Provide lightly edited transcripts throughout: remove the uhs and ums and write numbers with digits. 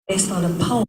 based on a poem.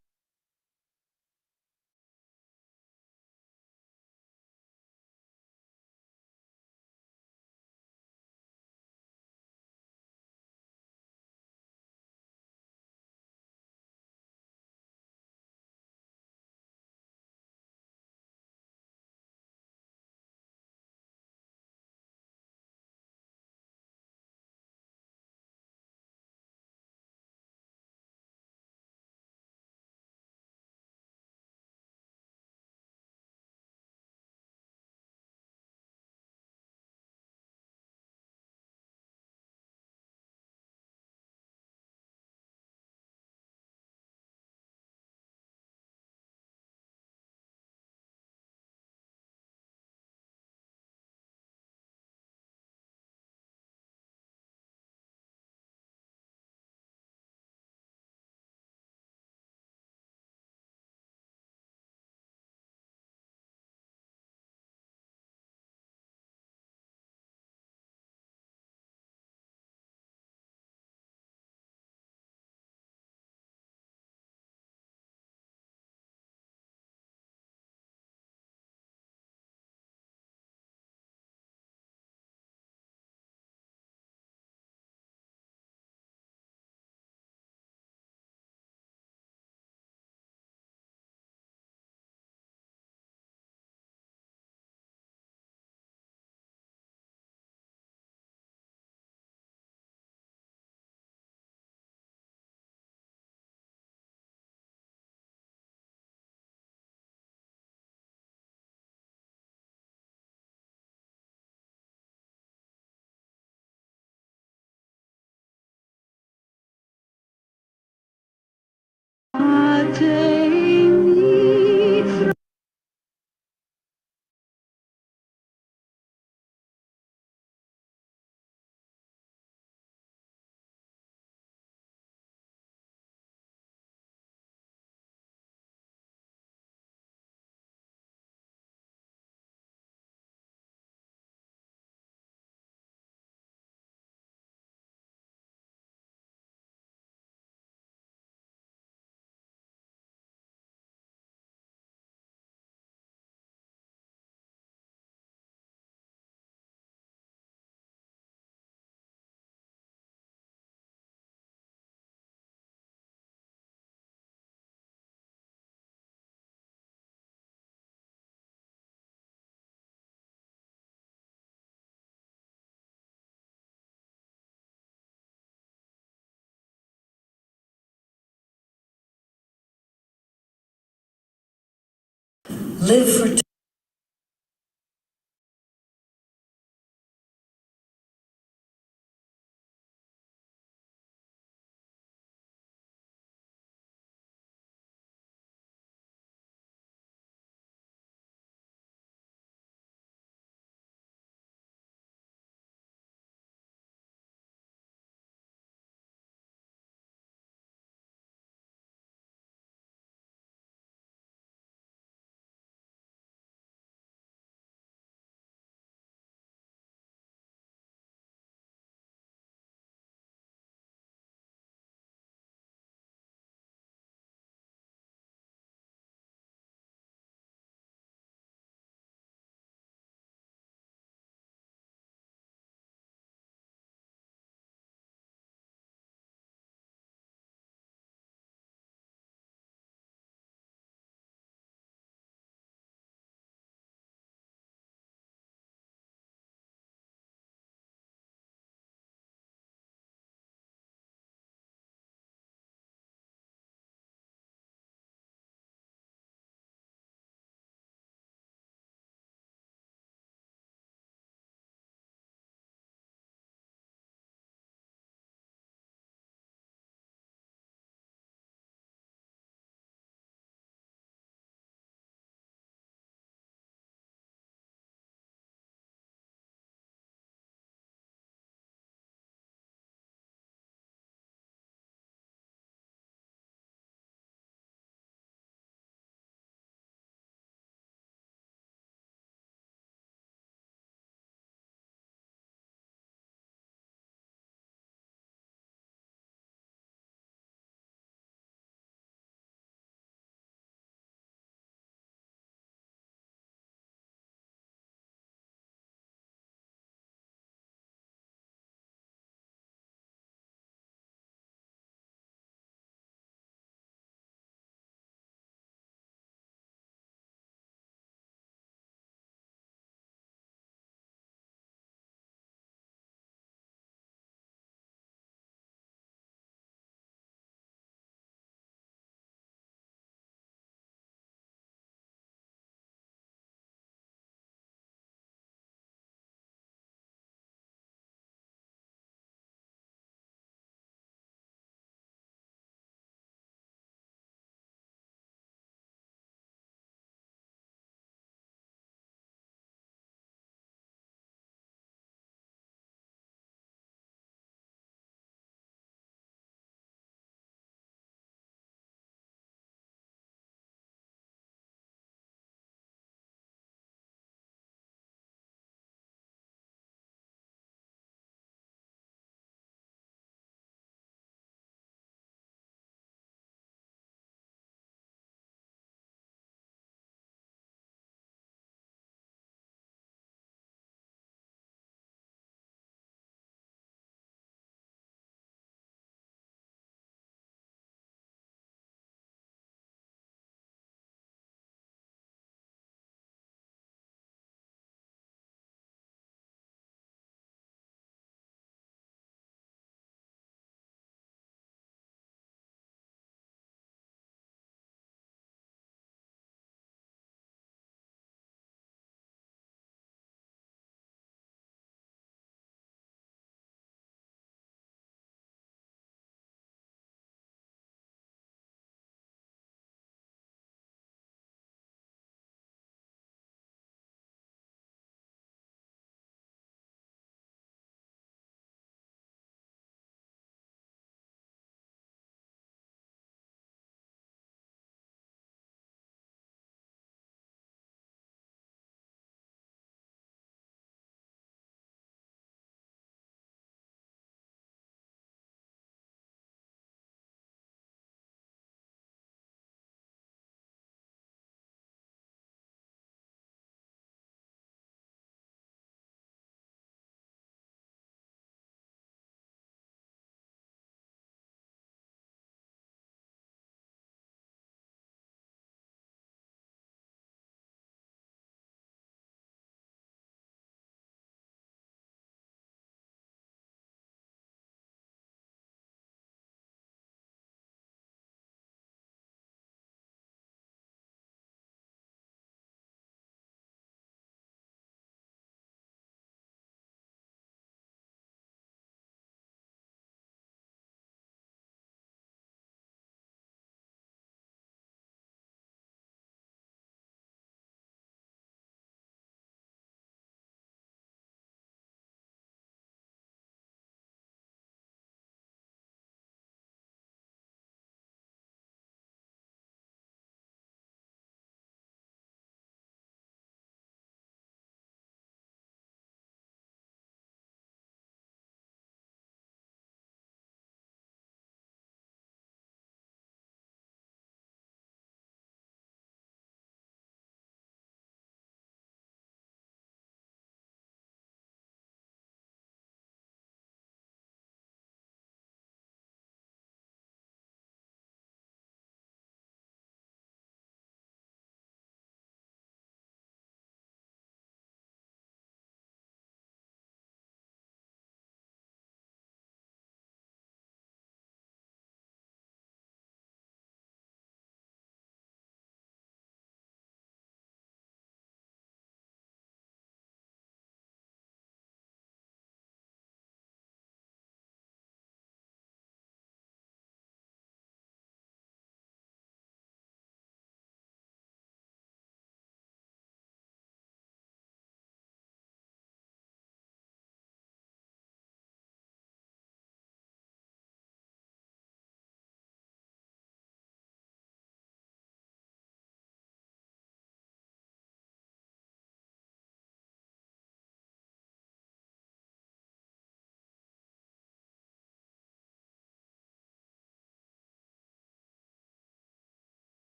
Live for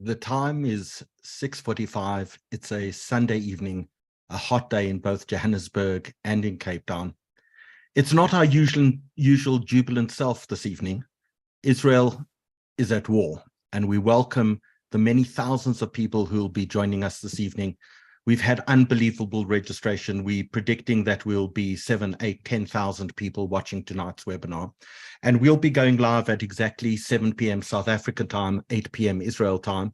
The time is 6:45. It's a Sunday evening, a hot day in both Johannesburg and in Cape Town. It's not our usual jubilant self this evening. Israel is at war, and we welcome the many thousands of people who will be joining us this evening. We've had unbelievable registration. We're predicting that we'll be 7, 8, 10,000 people watching tonight's webinar. And we'll be going live at exactly 7 p.m. South African time, 8 p.m. Israel time.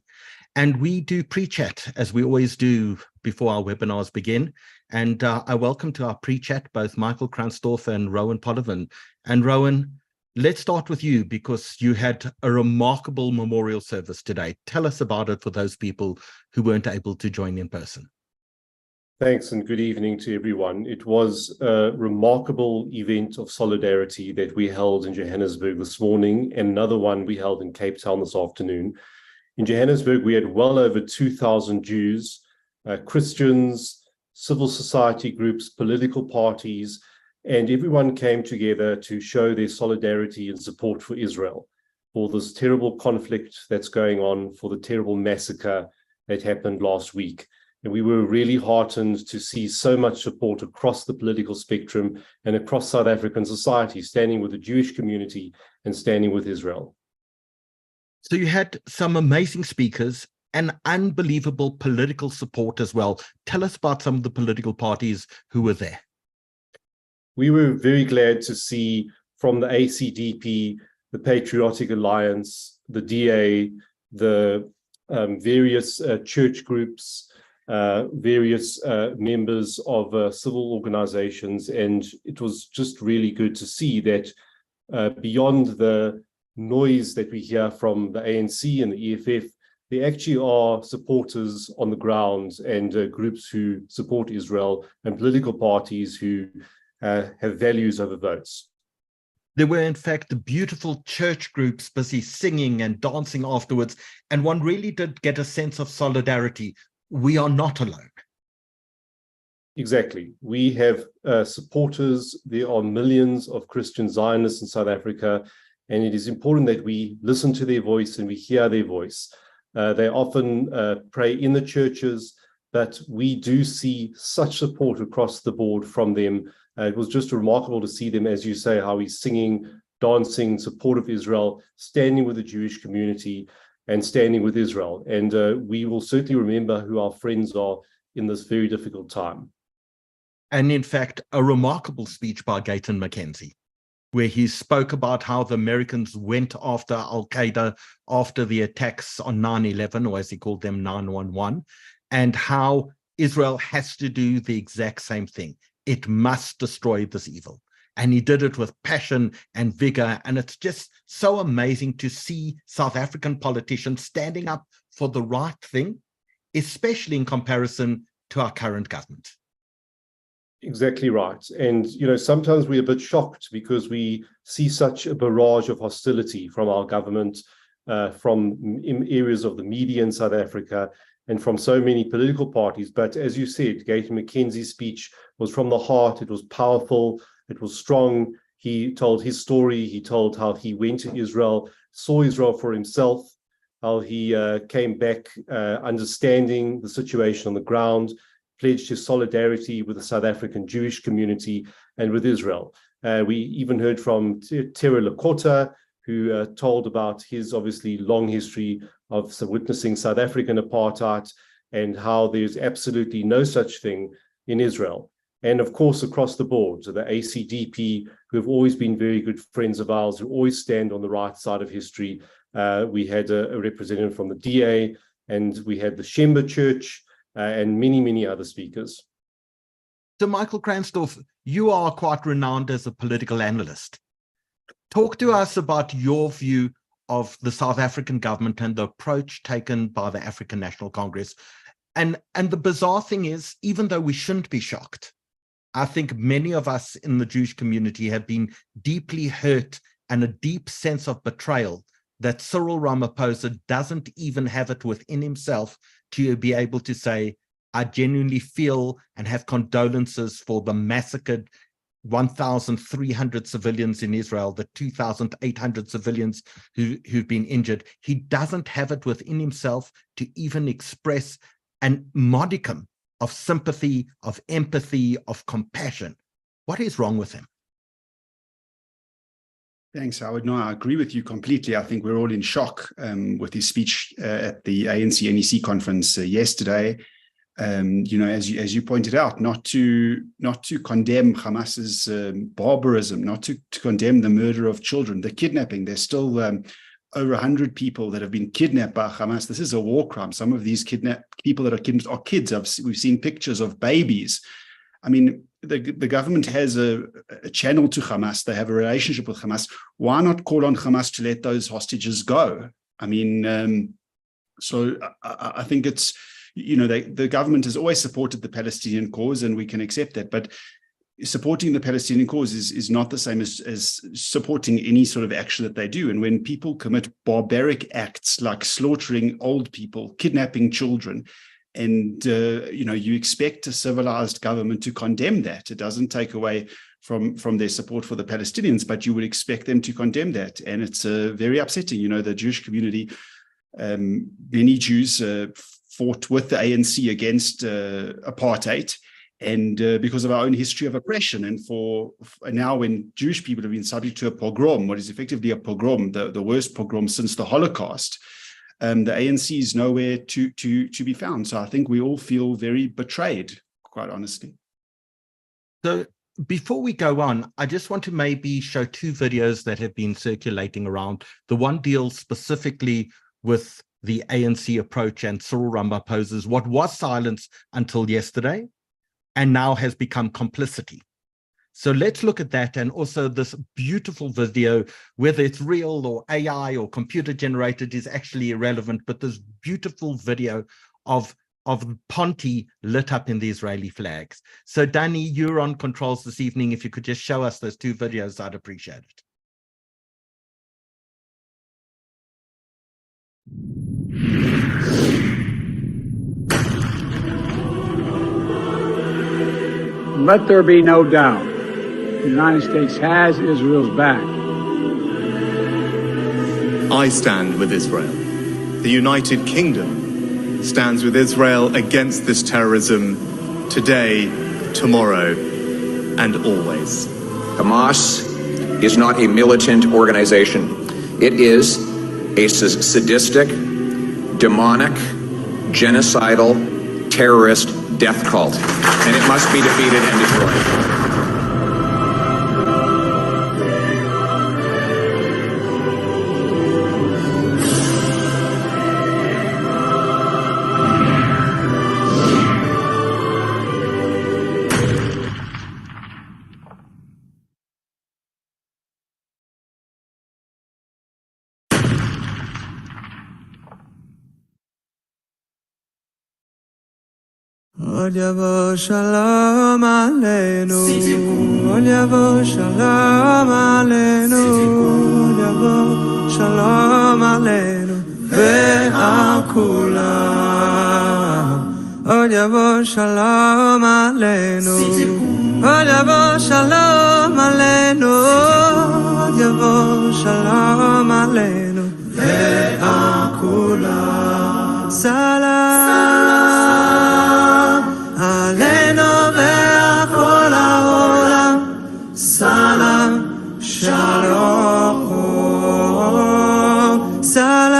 And we do pre-chat, as we always do before our webinars begin. And I welcome to our pre-chat both Michael Kranzdorf and Rowan Pollivin. And Rowan, let's start with you, because you had a remarkable memorial service today. Tell us about it for those people who weren't able to join in person. Thanks, and good evening to everyone. It was a remarkable event of solidarity that we held in Johannesburg this morning, and another one we held in Cape Town this afternoon. In Johannesburg, we had well over 2,000 Jews, Christians, civil society groups, political parties, and everyone came together to show their solidarity and support for Israel, for this terrible conflict that's going on, for the terrible massacre that happened last week. And we were really heartened to see so much support across the political spectrum and across South African society, standing with the Jewish community and standing with Israel. So you had some amazing speakers and unbelievable political support as well. Tell us about some of the political parties who were there. We were very glad to see from the ACDP, the Patriotic Alliance, the DA, the various church groups, various members of civil organizations. And it was just really good to see that beyond the noise that we hear from the ANC and the EFF, there actually are supporters on the ground and groups who support Israel and political parties who have values over votes. There were, in fact, beautiful church groups busy singing and dancing afterwards, and one really did get a sense of solidarity. We are not alone. Exactly. We have supporters. There are millions of Christian Zionists in South Africa, and it is important that we listen to their voice and we hear their voice. They often pray in the churches. but we do see such support across the board from them. It was just remarkable to see them, as you say, how he's singing, dancing, support of Israel, standing with the Jewish community and standing with Israel. And we will certainly remember who our friends are in this very difficult time. And in fact, a remarkable speech by Gayton McKenzie, where he spoke about how the Americans went after Al-Qaeda after the attacks on 9/11, or as he called them, 9/11, and how Israel has to do the exact same thing. It must destroy this evil. And he did it with passion and vigor. And it's just so amazing to see South African politicians standing up for the right thing, especially in comparison to our current government. Exactly right. And, sometimes we're a bit shocked because we see such a barrage of hostility from our government, from areas of the media in South Africa, and from so many political parties. But as you said, Gayton McKenzie's speech was from the heart. It was powerful. It was strong. He told his story. He told how he went to Israel, saw Israel for himself, how he came back understanding the situation on the ground, pledged his solidarity with the South African Jewish community and with Israel. We even heard from Terry Lakota, who told about his obviously long history of witnessing South African apartheid and how there's absolutely no such thing in Israel. And of course, across the board, so the ACDP, who have always been very good friends of ours, who always stand on the right side of history. We had a representative from the DA, and we had the Shemba Church, and many, many other speakers. So Michael Kransdorff, you are quite renowned as a political analyst. Talk to us about your view of the South African government and the approach taken by the African National Congress. And the bizarre thing is, even though we shouldn't be shocked, I think many of us in the Jewish community have been deeply hurt and a deep sense of betrayal that Cyril Ramaphosa doesn't even have it within himself to be able to say, I genuinely feel and have condolences for the massacred 1,300 civilians in Israel, the 2,800 civilians who've been injured. He doesn't have it within himself to even express a modicum of sympathy, of empathy, of compassion. What is wrong with him? Thanks, Howard. No, I agree with you completely. I think we're all in shock with his speech at the ANC NEC conference yesterday. As you pointed out, not to condemn Hamas's barbarism, not to condemn the murder of children, the kidnapping. There's still over 100 people that have been kidnapped by Hamas. This is a war crime. Some of these people that are kidnapped are kids. We've seen pictures of babies. I mean, the government has a channel to Hamas. They have a relationship with Hamas. Why not call on Hamas to let those hostages go? I mean, so I think it's, the government has always supported the Palestinian cause, and we can accept that. But supporting the Palestinian cause is not the same as supporting any sort of action that they do. And when people commit barbaric acts like slaughtering old people, kidnapping children, and you expect a civilized government to condemn that. It doesn't take away from their support for the Palestinians, but you would expect them to condemn that. And it's very upsetting. The Jewish community, many Jews fought with the ANC against apartheid, and because of our own history of oppression. And for now, when Jewish people have been subject to a pogrom, what is effectively a pogrom, the worst pogrom since the Holocaust, the ANC is nowhere to be found. So I think we all feel very betrayed, quite honestly. So before we go on, I just want to maybe show two videos that have been circulating around. The one deals specifically with the ANC approach and Cyril Ramaphosa's what was silence until yesterday and now has become complicity. So let's look at that, and also this beautiful video, whether it's real or AI or computer generated is actually irrelevant, but this beautiful video of Ponte lit up in the Israeli flags. So Danny, you're on controls this evening. If you could just show us those two videos, I'd appreciate it. Let there be no doubt. The United States has Israel's back. I stand with Israel. The United Kingdom stands with Israel against this terrorism today, tomorrow, and always. Hamas is not a militant organization. It is a sadistic, demonic, genocidal, terrorist death cult, and it must be defeated and destroyed. עוד יבוא שלום עלינו, עוד יבוא שלום עלינו, עוד יבוא שלום עלינו ועל כולם. עוד יבוא שלום עלינו, עוד יבוא שלום עלינו, עוד יבוא שלום עלינו ועל כולם. סלאם עלינו ועל כל העולם, סלאם שלום, סלאם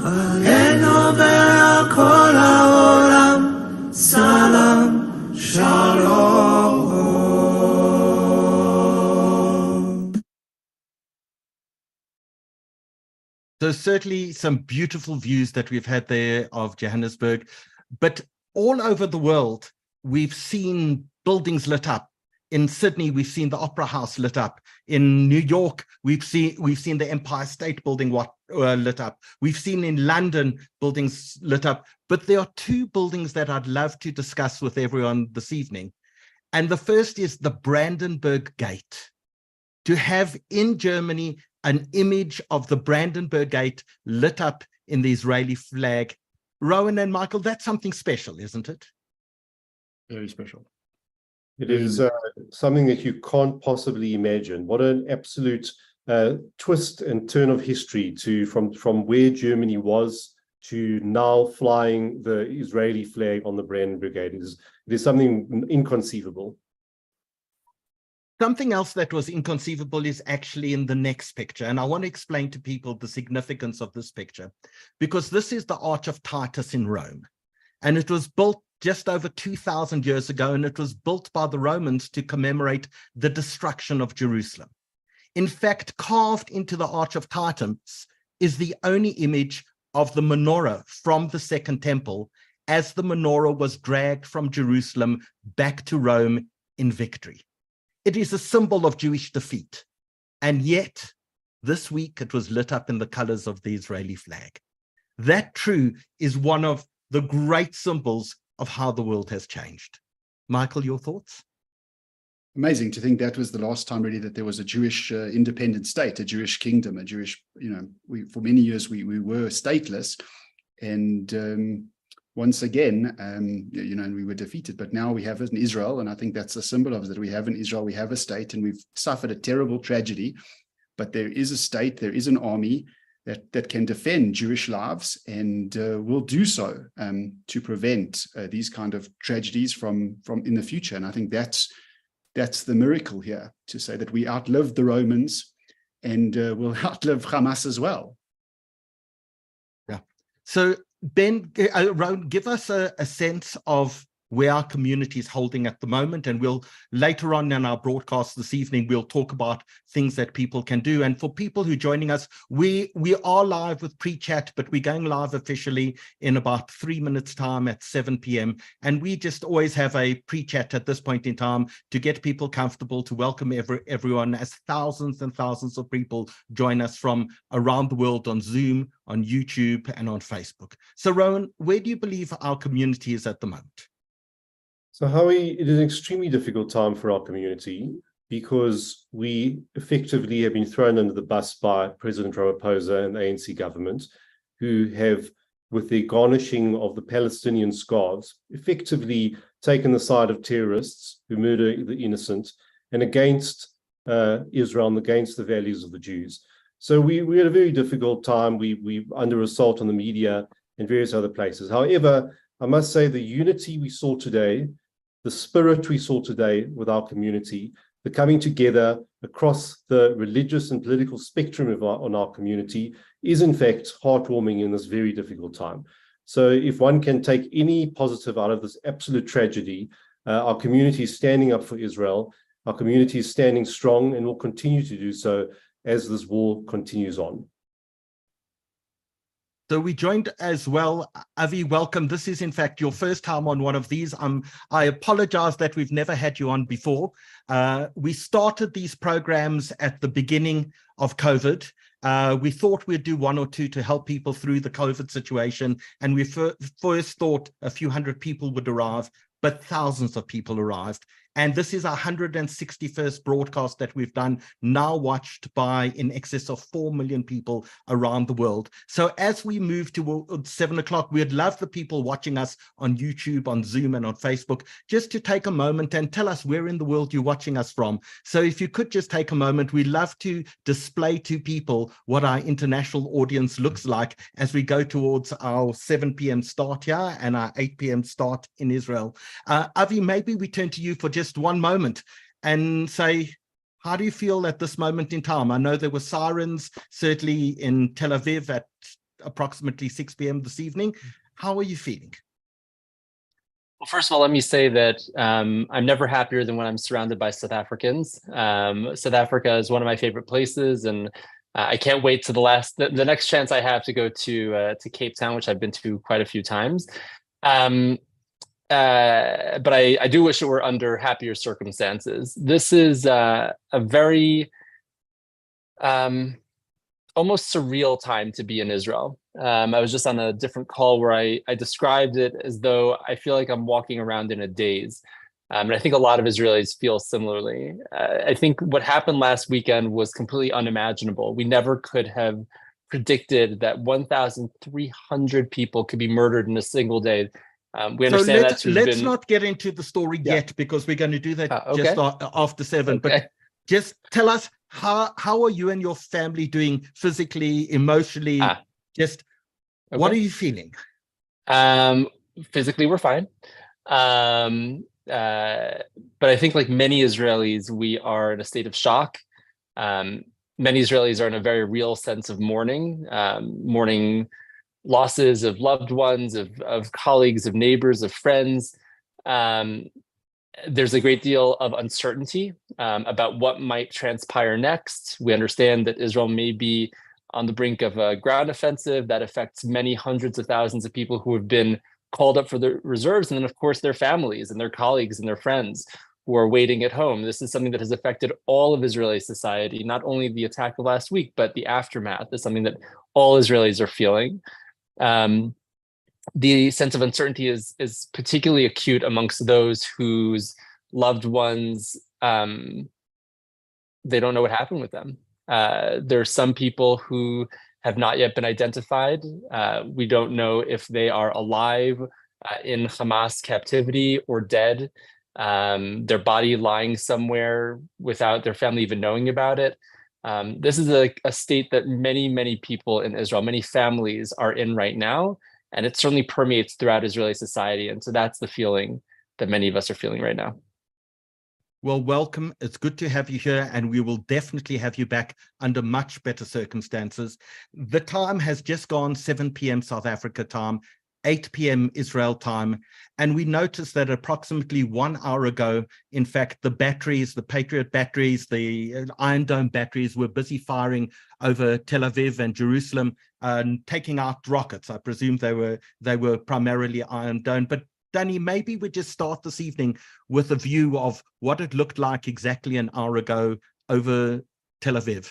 עלינו ועל כל העולם, סלאם שלום. So certainly some beautiful views that we've had there of Johannesburg, but all over the world, we've seen buildings lit up. In Sydney, we've seen the Opera House lit up. In New York, we've seen the Empire State Building lit up. We've seen in London buildings lit up. But there are two buildings that I'd love to discuss with everyone this evening. And the first is the Brandenburg Gate. To have in Germany an image of the Brandenburg Gate lit up in the Israeli flag. Rowan and Michael, that's something special, isn't it? Very special. It is something that you can't possibly imagine. What an absolute twist and turn of history from where Germany was to now flying the Israeli flag on the Brandenburg Gate. It is something inconceivable. Something else that was inconceivable is actually in the next picture. And I want to explain to people the significance of this picture, because this is the Arch of Titus in Rome. And it was built just over 2,000 years ago, and it was built by the Romans to commemorate the destruction of Jerusalem. In fact, carved into the Arch of Titus is the only image of the menorah from the Second Temple, as the menorah was dragged from Jerusalem back to Rome in victory. It is a symbol of Jewish defeat. And yet, this week, it was lit up in the colors of the Israeli flag. That, true, is one of the great symbols of how the world has changed. Michael, your thoughts? Amazing to think that was the last time really that there was a Jewish independent state, a Jewish kingdom, a Jewish, for many years we were stateless. And once again, and we were defeated, but now we have it in Israel. And I think that's a symbol of that. We have in Israel, we have a state, and we've suffered a terrible tragedy, but there is a state, there is an army that can defend Jewish lives and will do so to prevent these kind of tragedies from in the future. And I think that's the miracle here, to say that we outlived the Romans and will outlive Hamas as well. Yeah. So Ben, Rowan, give us a sense of where our community is holding at the moment, and we'll later on in our broadcast this evening, we'll talk about things that people can do. And for people who are joining us, we are live with pre-chat, but we're going live officially in about 3 minutes time at 7 p.m. And we just always have a pre-chat at this point in time to get people comfortable, to welcome everyone, as thousands and thousands of people join us from around the world on Zoom, on YouTube, and on Facebook. So Rowan, where do you believe our community is at the moment? So Howie, it is an extremely difficult time for our community because we effectively have been thrown under the bus by President Ramaphosa and the ANC government, who have, with the garnishing of the Palestinian scarves, effectively taken the side of terrorists who murder the innocent and against Israel and against the values of the Jews. So we had a very difficult time. We under assault on the media and various other places. However, I must say the unity we saw today, the spirit we saw today with our community, the coming together across the religious and political spectrum of our community is in fact heartwarming in this very difficult time. So if one can take any positive out of this absolute tragedy, our community is standing up for Israel. Our community is standing strong and will continue to do so as this war continues on. So we joined as well. Avi, welcome. This is in fact your first time on one of these. I apologize that we've never had you on before. We started these programs at the beginning of COVID. We thought we'd do one or two to help people through the COVID situation. And we first thought a few hundred people would arrive, but thousands of people arrived. And this is our 161st broadcast that we've done, now watched by in excess of 4 million people around the world. So as we move to 7 o'clock, we'd love the people watching us on YouTube, on Zoom, and on Facebook, just to take a moment and tell us where in the world you're watching us from. So if you could just take a moment, we'd love to display to people what our international audience looks like as we go towards our 7 p.m. start here and our 8 p.m. start in Israel. Avi, maybe we turn to you for just one moment and say, how do you feel at this moment in time? I know there were sirens, certainly in Tel Aviv at approximately 6 p.m. this evening. How are you feeling? Well, first of all, let me say that I'm never happier than when I'm surrounded by South Africans. South Africa is one of my favorite places, and I can't wait to the next chance I have to go to Cape Town, which I've been to quite a few times. But I do wish it were under happier circumstances. This is a very almost surreal time to be in Israel. I was just on a different call where I described it as though I feel like I'm walking around in a daze. And I think a lot of Israelis feel similarly. I think what happened last weekend was completely unimaginable. We never could have predicted that 1,300 people could be murdered in a single day. We understand so let's not get into the story yet, because we're going to do that just after 7. Okay. But just tell us, how are you and your family doing physically, emotionally? What are you feeling? Physically, we're fine. But I think, like many Israelis, we are in a state of shock. Many Israelis are in a very real sense of mourning, mourning losses of loved ones, of colleagues, of neighbors, of friends. There's a great deal of uncertainty about what might transpire next. We understand that Israel may be on the brink of a ground offensive that affects many hundreds of thousands of people who have been called up for the reserves, and then of course their families and their colleagues and their friends who are waiting at home. This is something that has affected all of Israeli society, not only the attack of last week, but the aftermath is something that all Israelis are feeling. The sense of uncertainty is particularly acute amongst those whose loved ones, they don't know what happened with them. There are some people who have not yet been identified. We don't know if they are alive in Hamas captivity or dead, their body lying somewhere without their family even knowing about it. This is a state that many people in Israel, many families are in right now, and it certainly permeates throughout Israeli society. And so that's the feeling that many of us are feeling right now. Well, welcome. It's good to have you here, and we will definitely have you back under much better circumstances. The time has just gone 7 p.m. South Africa time, 8 p.m. Israel time, and we noticed that approximately 1 hour ago, in fact, the batteries, the Patriot batteries, the Iron Dome batteries were busy firing over Tel Aviv and Jerusalem and taking out rockets. I presume they were primarily Iron Dome, but Danny, maybe we just start this evening with a view of what it looked like exactly an hour ago over Tel Aviv.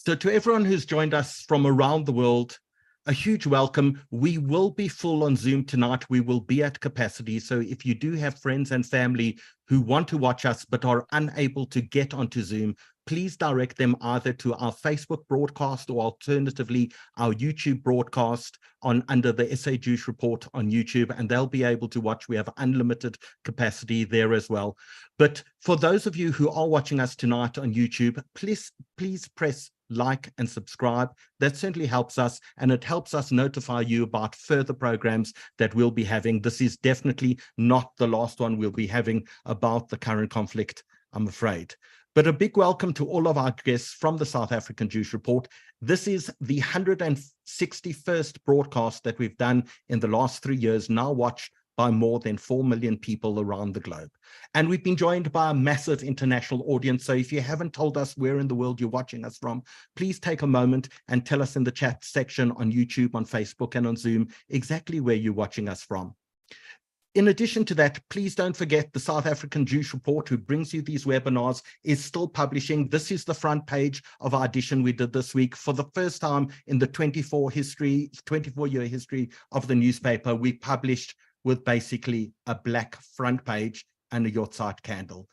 So to everyone who's joined us from around the world, a huge welcome. We will be full on Zoom tonight. We will be at capacity. So if you do have friends and family who want to watch us but are unable to get onto Zoom, please direct them either to our Facebook broadcast or alternatively our YouTube broadcast under the SA Juice Report on YouTube, and they'll be able to watch. We have unlimited capacity there as well. But for those of you who are watching us tonight on YouTube, please press like and subscribe. That certainly helps us, and it helps us notify you about further programs that we'll be having. This is definitely not the last one we'll be having about the current conflict, I'm afraid. But a big welcome to all of our guests from the South African Jewish Report. This is the 161st broadcast that we've done in the last 3 years, now watched by more than 4 million people around the globe. And we've been joined by a massive international audience. So if you haven't told us where in the world you're watching us from, please take a moment and tell us in the chat section on YouTube, on Facebook, and on Zoom exactly where you're watching us from. In addition to that, please don't forget the South African Jewish Report, who brings you these webinars, is still publishing. This is the front page of our edition we did this week. For the first time in the 24-year history of the newspaper, we published with basically a black front page and a Yortzeit candle.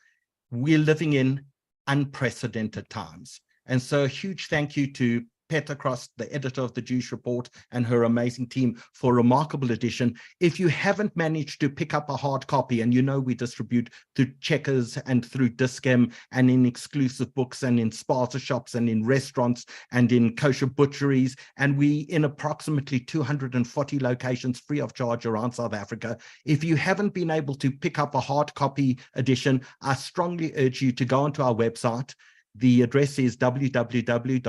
We're living in unprecedented times. And so a huge thank you to Petra Cross, the editor of the Jewish Report, and her amazing team for a remarkable edition. If you haven't managed to pick up a hard copy, and you know we distribute through Checkers and through Discam and in exclusive books and in spaza shops and in restaurants and in kosher butcheries, and we in approximately 240 locations free of charge around South Africa. If you haven't been able to pick up a hard copy edition, I strongly urge you to go onto our website. The address is www.sajr.co,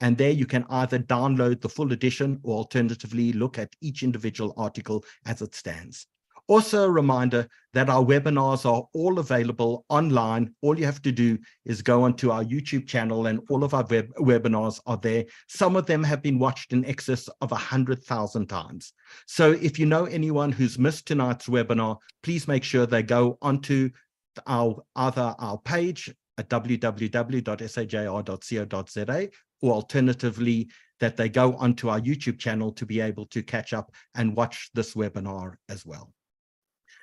and there you can either download the full edition or alternatively look at each individual article as it stands. Also a reminder that our webinars are all available online. All you have to do is go onto our YouTube channel, and all of our webinars are there. Some of them have been watched in excess of 100,000 times. So if you know anyone who's missed tonight's webinar, please make sure they go onto our page at www.sajr.co.za, or alternatively that they go onto our YouTube channel to be able to catch up and watch this webinar as well.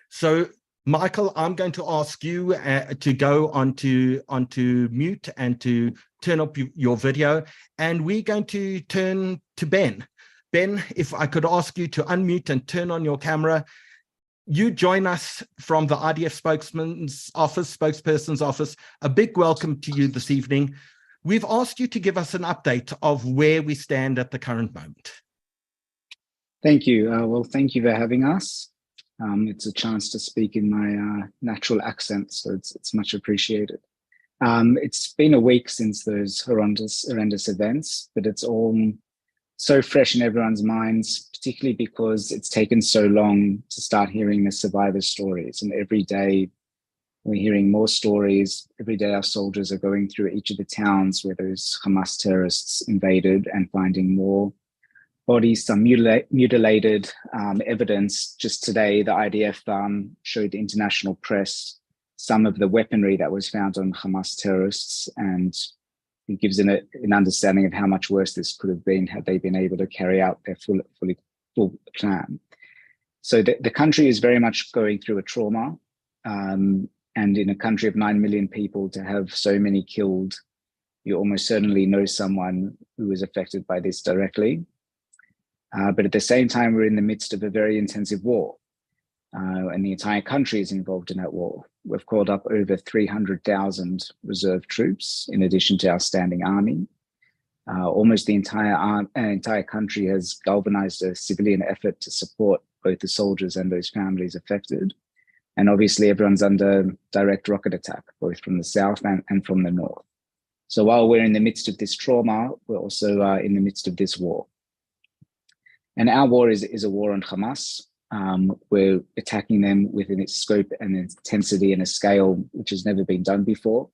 So Michael, I'm going to ask you to go onto mute and to turn up your video, and we're going to turn to Ben. Ben, if I could ask you to unmute and turn on your camera. You join us from the IDF spokesperson's office. A big welcome to you this evening. We've asked you to give us an update of where we stand at the current moment. Thank you. Well, thank you for having us. It's a chance to speak in my natural accent, so it's much appreciated. It's been a week since those horrendous events, but it's all so fresh in everyone's minds, particularly because it's taken so long to start hearing the survivors' stories. And every day we're hearing more stories. Every day our soldiers are going through each of the towns where those Hamas terrorists invaded and finding more bodies, some mutilated evidence. Just today, the IDF showed the international press some of the weaponry that was found on Hamas terrorists, and it gives an understanding of how much worse this could have been had they been able to carry out their full plan. So the country is very much going through a trauma, and in a country of 9 million people, to have so many killed, you almost certainly know someone who was affected by this directly. But at the same time, we're in the midst of a very intensive war, and the entire country is involved in that war. We've called up over 300,000 reserve troops, in addition to our standing army. Almost the entire country has galvanized a civilian effort to support both the soldiers and those families affected. And obviously everyone's under direct rocket attack, both from the south and from the north. So while we're in the midst of this trauma, we're also in the midst of this war. And our war is a war on Hamas. We're attacking them within its scope and intensity and a scale which has never been done before.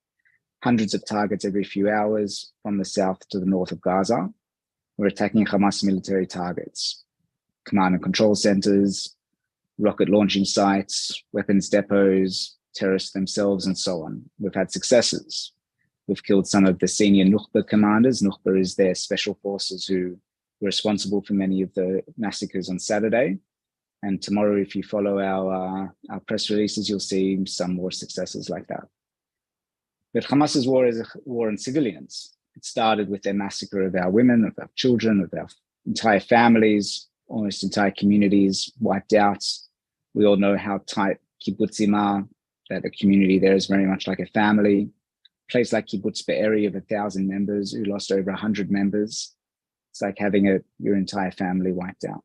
Hundreds of targets every few hours from the south to the north of Gaza. We're attacking Hamas military targets, command and control centers, rocket launching sites, weapons depots, terrorists themselves, and so on. We've had successes. We've killed some of the senior Nukhba commanders. Nukhba is their special forces who were responsible for many of the massacres on Saturday. And tomorrow, if you follow our press releases, you'll see some more successes like that. But Hamas's war is a war on civilians. It started with their massacre of our women, of our children, of our entire families, almost entire communities wiped out. We all know how tight kibbutzim are, that the community there is very much like a family. A place like Kibbutz Be'eri of 1,000 members who lost over 100 members. It's like having your entire family wiped out.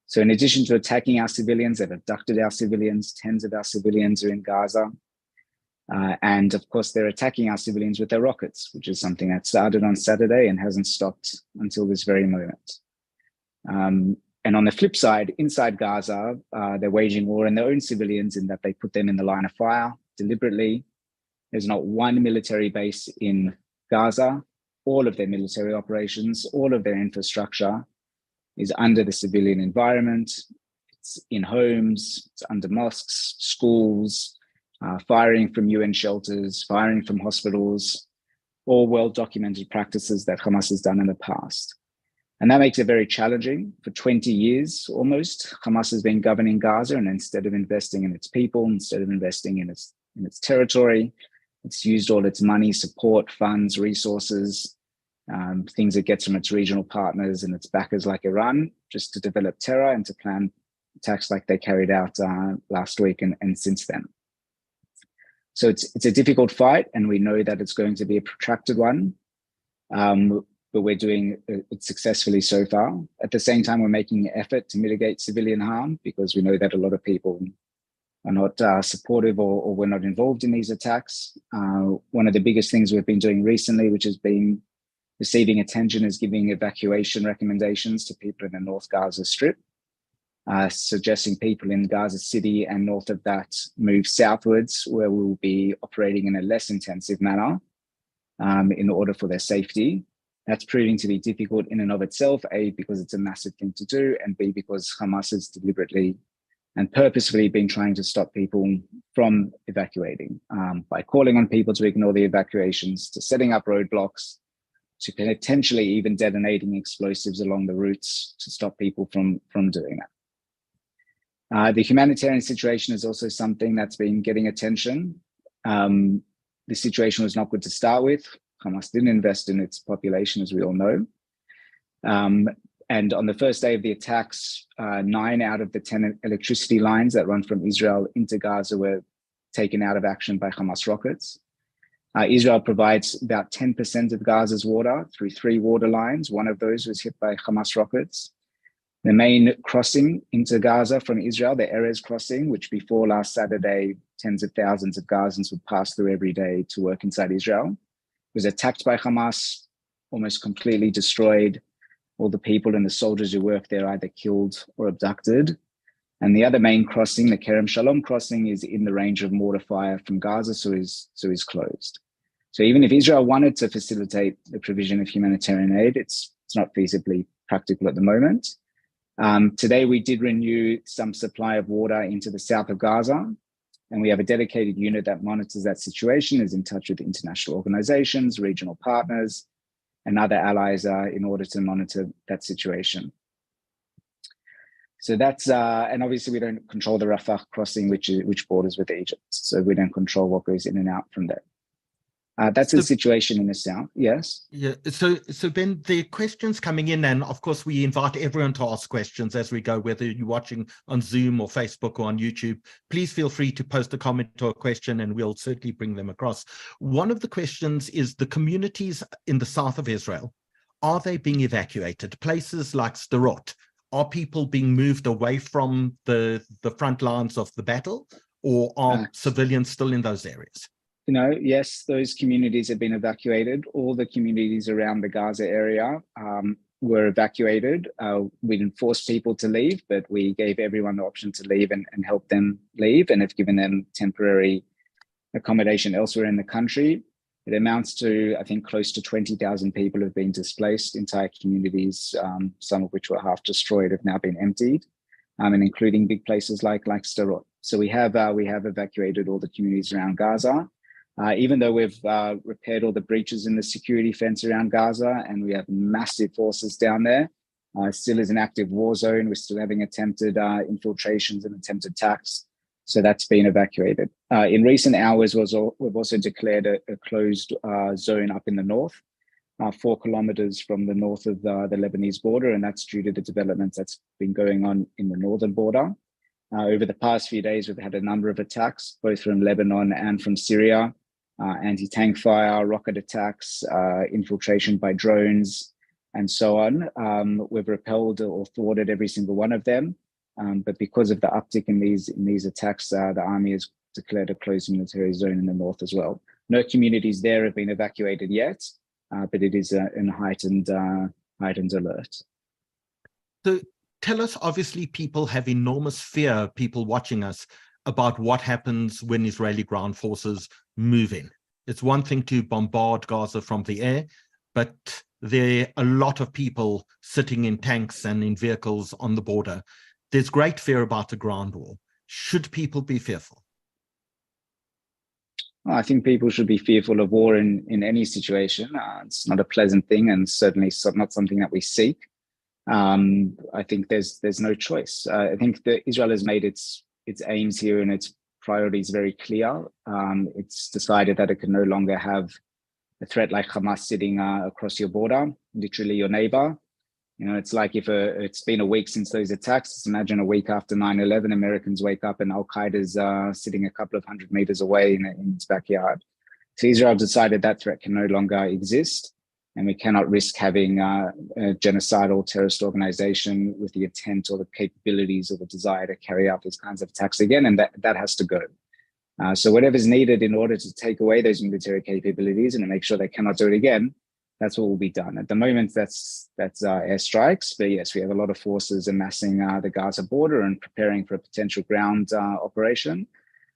So in addition to attacking our civilians, they've abducted our civilians. Tens of our civilians are in Gaza. And of course, they're attacking our civilians with their rockets, which is something that started on Saturday and hasn't stopped until this very moment. And on the flip side, inside Gaza, they're waging war on their own civilians in that they put them in the line of fire deliberately. There's not one military base in Gaza. All of their military operations, all of their infrastructure is under the civilian environment. It's in homes, it's under mosques, schools, firing from UN shelters, firing from hospitals, all well-documented practices that Hamas has done in the past. And that makes it very challenging. For 20 years almost, Hamas has been governing Gaza, and instead of investing in its people, instead of investing in its territory, it's used all its money, support, funds, resources, things it gets from its regional partners and its backers like Iran, just to develop terror and to plan attacks like they carried out last week and since then. So it's a difficult fight, and we know that it's going to be a protracted one, but we're doing it successfully so far. At the same time, we're making an effort to mitigate civilian harm because we know that a lot of people are not supportive or were not involved in these attacks. One of the biggest things we've been doing recently, which has been receiving attention, is giving evacuation recommendations to people in the North Gaza Strip, suggesting people in Gaza City and north of that move southwards, where we will be operating in a less intensive manner in order for their safety. That's proving to be difficult in and of itself, A, because it's a massive thing to do, and B, because Hamas has deliberately and purposefully been trying to stop people from evacuating by calling on people to ignore the evacuations, to setting up roadblocks, to potentially even detonating explosives along the routes to stop people from doing that. The humanitarian situation is also something that's been getting attention. The situation was not good to start with. Hamas didn't invest in its population, as we all know. And on the first day of the attacks, 9 out of the 10 electricity lines that run from Israel into Gaza were taken out of action by Hamas rockets. Israel provides about 10% of Gaza's water through 3 water lines. One of those was hit by Hamas rockets. The main crossing into Gaza from Israel, the Erez crossing, which before last Saturday, tens of thousands of Gazans would pass through every day to work inside Israel, was attacked by Hamas, almost completely destroyed. All the people and the soldiers who work there either killed or abducted. And the other main crossing, the Kerem Shalom crossing, is in the range of mortar fire from Gaza, so is closed. So even if Israel wanted to facilitate the provision of humanitarian aid, it's not feasibly practical at the moment. Today, we did renew some supply of water into the south of Gaza, and we have a dedicated unit that monitors that situation, is in touch with international organizations, regional partners, and other allies in order to monitor that situation. So that's, and obviously we don't control the Rafah crossing, which borders with Egypt. So we don't control what goes in and out from there. That's the situation in the south. Yes. Yeah. So Ben, the questions coming in, and of course we invite everyone to ask questions as we go, whether you're watching on Zoom or Facebook or on YouTube. Please feel free to post a comment or a question, and we'll certainly bring them across. One of the questions is the communities in the south of Israel. Are they being evacuated? Places like Sderot, are people being moved away from the front lines of the battle, or are civilians still in those areas? Yes, those communities have been evacuated. All the communities around the Gaza area were evacuated. We didn't force people to leave, but we gave everyone the option to leave and help them leave, and have given them temporary accommodation elsewhere in the country. It amounts to, I think, close to 20,000 people have been displaced. Entire communities, some of which were half destroyed, have now been emptied, and including big places like Sderot. So we have evacuated all the communities around Gaza. Even though we've repaired all the breaches in the security fence around Gaza and we have massive forces down there, still is an active war zone. We're still having attempted infiltrations and attempted attacks. So that's been evacuated. In recent hours, we've also declared a closed zone up in the north, 4 kilometers from the north of the Lebanese border, and that's due to the developments that's been going on in the northern border. Over the past few days, we've had a number of attacks, both from Lebanon and from Syria, anti-tank fire, rocket attacks, infiltration by drones, and so on. We've repelled or thwarted every single one of them. But because of the uptick in these attacks, the army has declared a closed military zone in the north as well. No communities there have been evacuated yet, but it is in heightened alert. So tell us, obviously people have enormous fear, people watching us, about what happens when Israeli ground forces move in. It's one thing to bombard Gaza from the air, but there are a lot of people sitting in tanks and in vehicles on the border. There's great fear about a ground war. Should people be fearful? Well, I think people should be fearful of war in any situation. It's not a pleasant thing, and certainly not something that we seek. I think there's no choice. I think that Israel has made its aims here and its priorities very clear. It's decided that it can no longer have a threat like Hamas sitting across your border, literally your neighbor. You know, it's like if it's been a week since those attacks. Just imagine a week after 9/11, Americans wake up and Al-Qaeda's sitting a couple of 100 meters away in its backyard. So Israel decided that threat can no longer exist, and we cannot risk having a genocidal terrorist organization with the intent or the capabilities or the desire to carry out these kinds of attacks again, and that has to go. So whatever's needed in order to take away those military capabilities and to make sure they cannot do it again, that's what will be done. At the moment, that's airstrikes, but yes, we have a lot of forces amassing the Gaza border and preparing for a potential ground operation.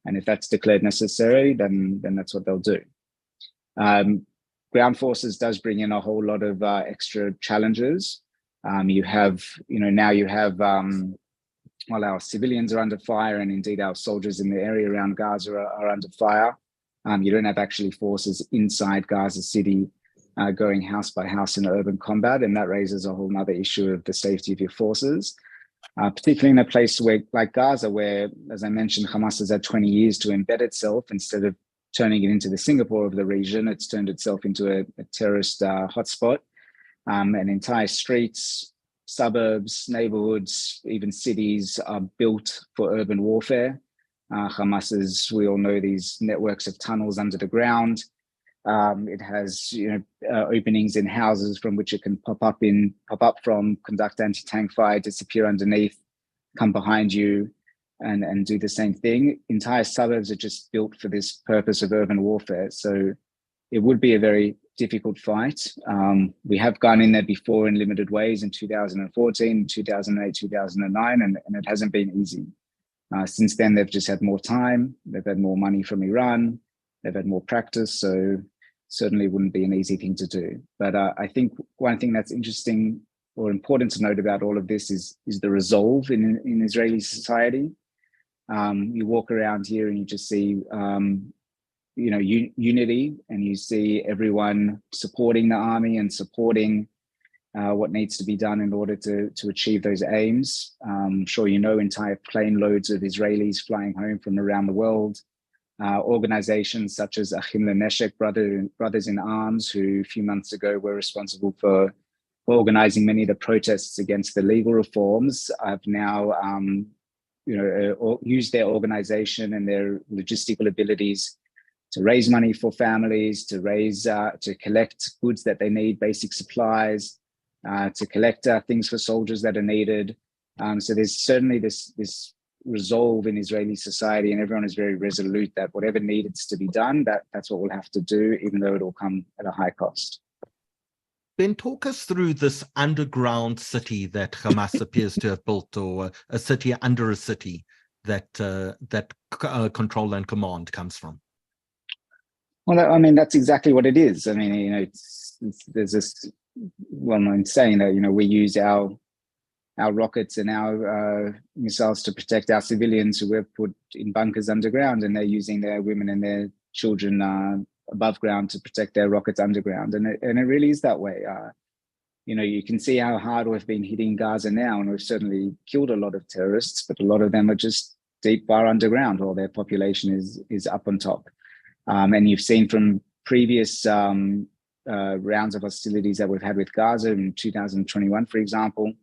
And if that's declared necessary, then that's what they'll do. Ground forces does bring in a whole lot of extra challenges. While our civilians are under fire, and indeed our soldiers in the area around Gaza are under fire, you don't have actually forces inside Gaza City going house by house in urban combat, and that raises a whole other issue of the safety of your forces, particularly in a place like Gaza, where, as I mentioned, Hamas has had 20 years to embed itself. Instead of turning it into the Singapore of the region, it's turned itself into a terrorist hotspot, and entire streets, suburbs, neighborhoods, even cities are built for urban warfare. Hamas, as we all know, these networks of tunnels under the ground. It has openings in houses from which it can pop up from, conduct anti-tank fire, disappear underneath, come behind you, and do the same thing. Entire suburbs are just built for this purpose of urban warfare. So it would be a very difficult fight. We have gone in there before in limited ways in 2014, 2008, 2009, and it hasn't been easy. Since then, they've just had more time. They've had more money from Iran. They've had more practice. So certainly wouldn't be an easy thing to do. But I think one thing that's interesting or important to note about all of this is the resolve in Israeli society. You walk around here and you just see unity, and you see everyone supporting the army and supporting what needs to be done in order to achieve those aims. I'm sure entire plane loads of Israelis flying home from around the world. Organizations such as Achim Leneshek, Brothers in Arms, who a few months ago were responsible for organizing many of the protests against the legal reforms, have now used their organization and their logistical abilities to raise money for families, to collect goods that they need, basic supplies, to collect things for soldiers that are needed. So there's certainly this resolve in Israeli society, and everyone is very resolute that whatever needs to be done, that's what we'll have to do, even though it will come at a high cost. Ben, talk us through this underground city that Hamas appears to have built, or a city under a city that control and command comes from. Well, I mean, that's exactly what it is. I mean, there's this well-known saying that we use our rockets and our missiles to protect our civilians who we've put in bunkers underground, and they're using their women and their children above ground to protect their rockets underground. And it really is that way. You can see how hard we've been hitting Gaza now, and we've certainly killed a lot of terrorists, but a lot of them are just deep far underground, while their population is up on top. And you've seen from previous rounds of hostilities that we've had with Gaza in 2021, for example,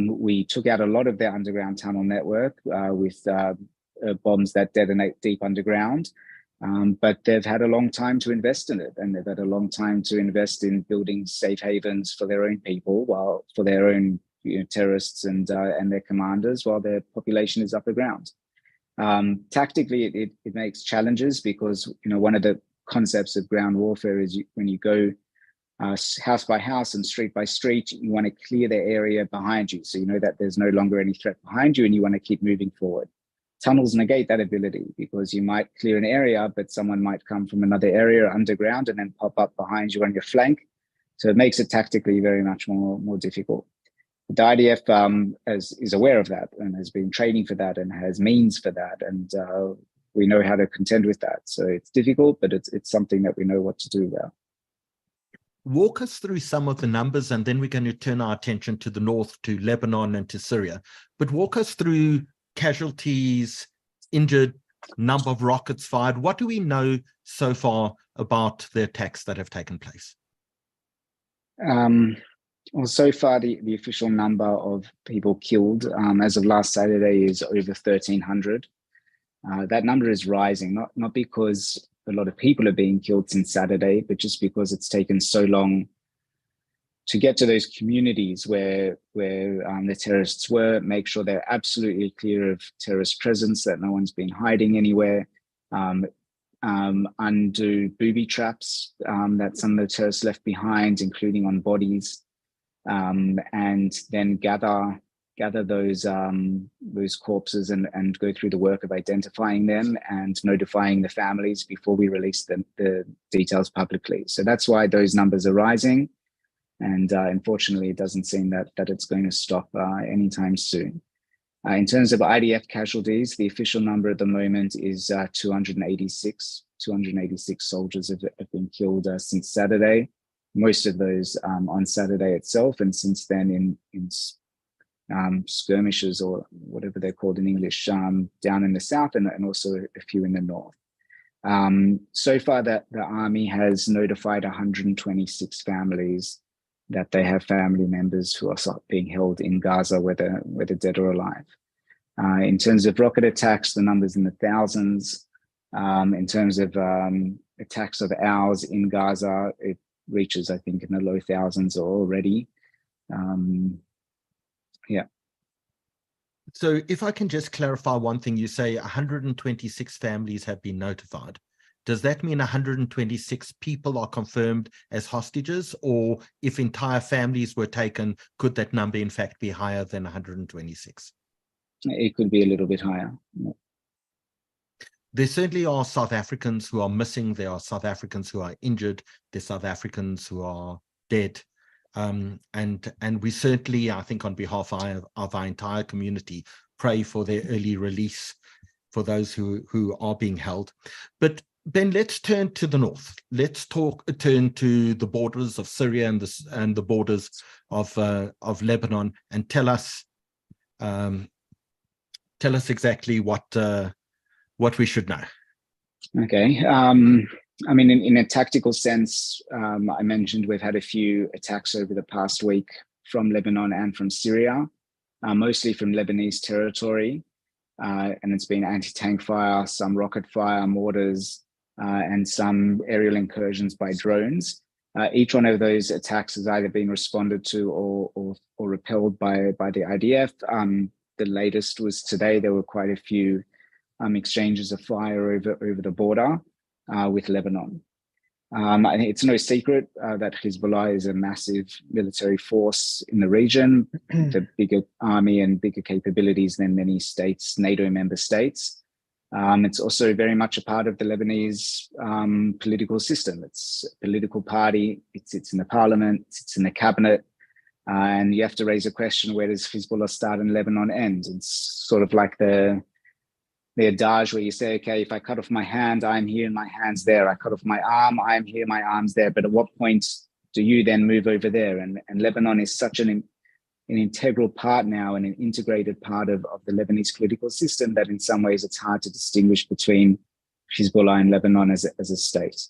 we took out a lot of their underground tunnel network with bombs that detonate deep underground. But they've had a long time to invest in it, and they've had a long time to invest in building safe havens for their own people, while for their own terrorists and their commanders, while their population is up the ground. Tactically, it makes challenges because one of the concepts of ground warfare is when you go house by house and street by street, you want to clear the area behind you, so you know that there's no longer any threat behind you, and you want to keep moving forward. Tunnels negate that ability because you might clear an area, but someone might come from another area underground and then pop up behind you on your flank. So it makes it tactically very much more difficult. The IDF is aware of that and has been training for that and has means for that. And we know how to contend with that. So it's difficult, but it's something that we know what to do about. Walk us through some of the numbers, and then we're going to turn our attention to the north, to Lebanon and to Syria. But walk us through casualties, injured, number of rockets fired. What do we know so far about the attacks that have taken place? Well, so far, the official number of people killed as of last Saturday is over 1,300. That number is rising, not because a lot of people are being killed since Saturday, but just because it's taken so long to get to those communities where the terrorists were, make sure they're absolutely clear of terrorist presence, that no one's been hiding anywhere, undo booby traps that some of the terrorists left behind, including on bodies, and then gather those corpses and go through the work of identifying them and notifying the families before we release the details publicly. So that's why those numbers are rising. And unfortunately, it doesn't seem that it's going to stop anytime soon. In terms of IDF casualties, the official number at the moment is 286. 286 soldiers have been killed since Saturday. Most of those on Saturday itself, and since then in skirmishes, or whatever they're called in English, down in the south and also a few in the north. So far, the army has notified 126 families that they have family members who are being held in Gaza, whether dead or alive. In terms of rocket attacks, the number's in the thousands. In terms of attacks of ours in Gaza, it reaches, I think, in the low thousands already. Yeah. So if I can just clarify one thing, you say 126 families have been notified. Does that mean 126 people are confirmed as hostages? Or if entire families were taken, could that number in fact be higher than 126? It could be a little bit higher. Yeah. There certainly are South Africans who are missing. There are South Africans who are injured. There's South Africans who are dead. And we certainly, I think, on behalf of our entire community, pray for their early release for those who are being held. But Ben, let's turn to the north. Let's turn to the borders of Syria and the borders of Lebanon, and tell us exactly what we should know. Okay. I mean, in a tactical sense, I mentioned we've had a few attacks over the past week from Lebanon and from Syria, mostly from Lebanese territory. And it's been anti-tank fire, some rocket fire, mortars, and some aerial incursions by drones. Each one of those attacks has either been responded to or repelled by the IDF. The latest was today. There were quite a few exchanges of fire over the border with Lebanon. I think it's no secret that Hezbollah is a massive military force in the region, with a bigger army and bigger capabilities than many states, NATO member states. It's also very much a part of the Lebanese political system. It's a political party. It sits in the parliament. It sits in the cabinet. And you have to raise a question: where does Hezbollah start and Lebanon end? It's sort of like the the adage where you say, okay, if I cut off my hand, I'm here and my hand's there. I cut off my arm, I'm here, my arm's there. But at what point do you then move over there? And Lebanon is such an integral part now and an integrated part of the Lebanese political system that in some ways it's hard to distinguish between Hezbollah and Lebanon as a state.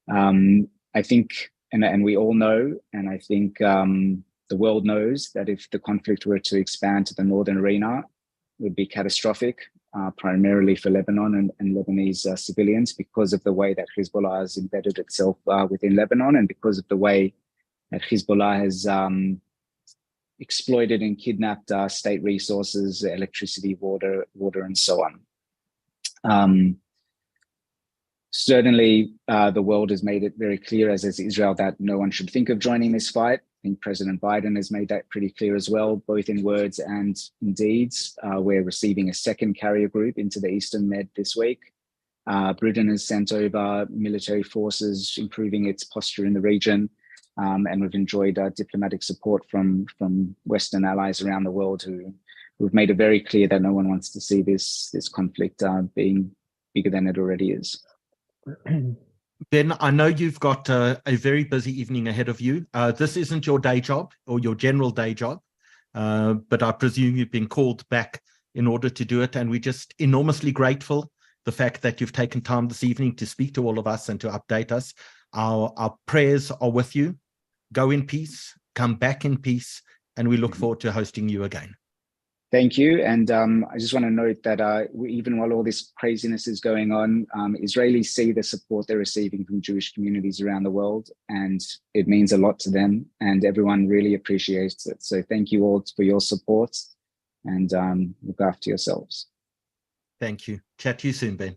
I think, and we all know, and I think the world knows that if the conflict were to expand to the northern arena, it would be catastrophic, primarily for Lebanon and Lebanese civilians, because of the way that Hezbollah has embedded itself within Lebanon, and because of the way that Hezbollah has exploited and kidnapped state resources, electricity, water, and so on. Certainly, the world has made it very clear, as has Israel, that no one should think of joining this fight. I think President Biden has made that pretty clear as well, both in words and in deeds. We're receiving a second carrier group into the Eastern Med this week. Britain has sent over military forces, improving its posture in the region. And we've enjoyed diplomatic support from Western allies around the world who've made it very clear that no one wants to see this conflict being bigger than it already is. Ben, I know you've got a very busy evening ahead of you. This isn't your day job or your general day job, but I presume you've been called back in order to do it. And we're just enormously grateful the fact that you've taken time this evening to speak to all of us and to update us. Our prayers are with you. Go in peace, come back in peace, and we look forward to hosting you again. Thank you. And I just want to note that even while all this craziness is going on, Israelis see the support they're receiving from Jewish communities around the world, and it means a lot to them, and everyone really appreciates it. So thank you all for your support, and look after yourselves. Thank you. Chat to you soon, Ben.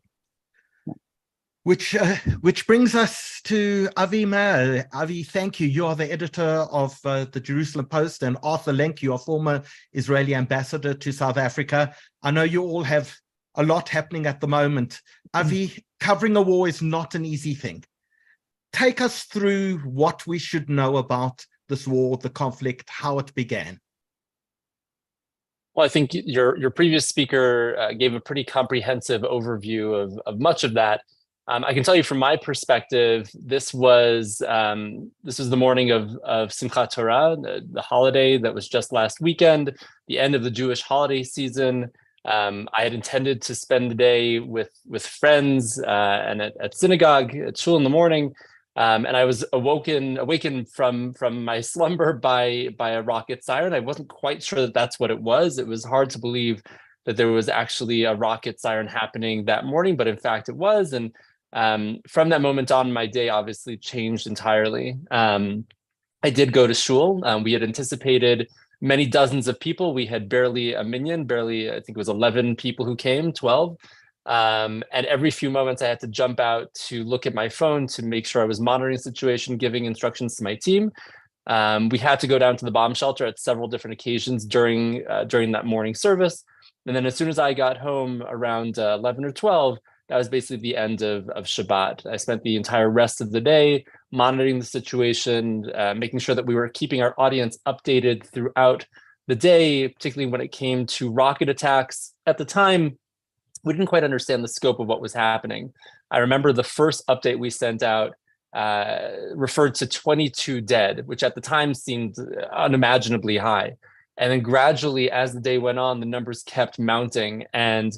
Which brings us to Avi Mayer. Avi, thank you. You are the editor of the Jerusalem Post, and Arthur Lenk, you are former Israeli ambassador to South Africa. I know you all have a lot happening at the moment. Avi, covering a war is not an easy thing. Take us through what we should know about this war, the conflict, how it began. Well, I think your previous speaker gave a pretty comprehensive overview of much of that. I can tell you from my perspective, this was the morning of Simchat Torah, the holiday that was just last weekend, the end of the Jewish holiday season. I had intended to spend the day with friends and at synagogue, at shul in the morning, and I was awakened from my slumber by a rocket siren. I wasn't quite sure that that's what it was. It was hard to believe that there was actually a rocket siren happening that morning, but in fact it was. And from that moment on, my day obviously changed entirely. I did go to shul. We had anticipated many dozens of people. We had barely a minyan, I think it was 11 people who came, 12. And every few moments I had to jump out to look at my phone to make sure I was monitoring the situation, giving instructions to my team. We had to go down to the bomb shelter at several different occasions during that morning service. And then as soon as I got home around 11 or 12, that was basically the end of Shabbat. I spent the entire rest of the day monitoring the situation, making sure that we were keeping our audience updated throughout the day, particularly when it came to rocket attacks. At the time, we didn't quite understand the scope of what was happening. I remember the first update we sent out referred to 22 dead, which at the time seemed unimaginably high. And then gradually, as the day went on, the numbers kept mounting. And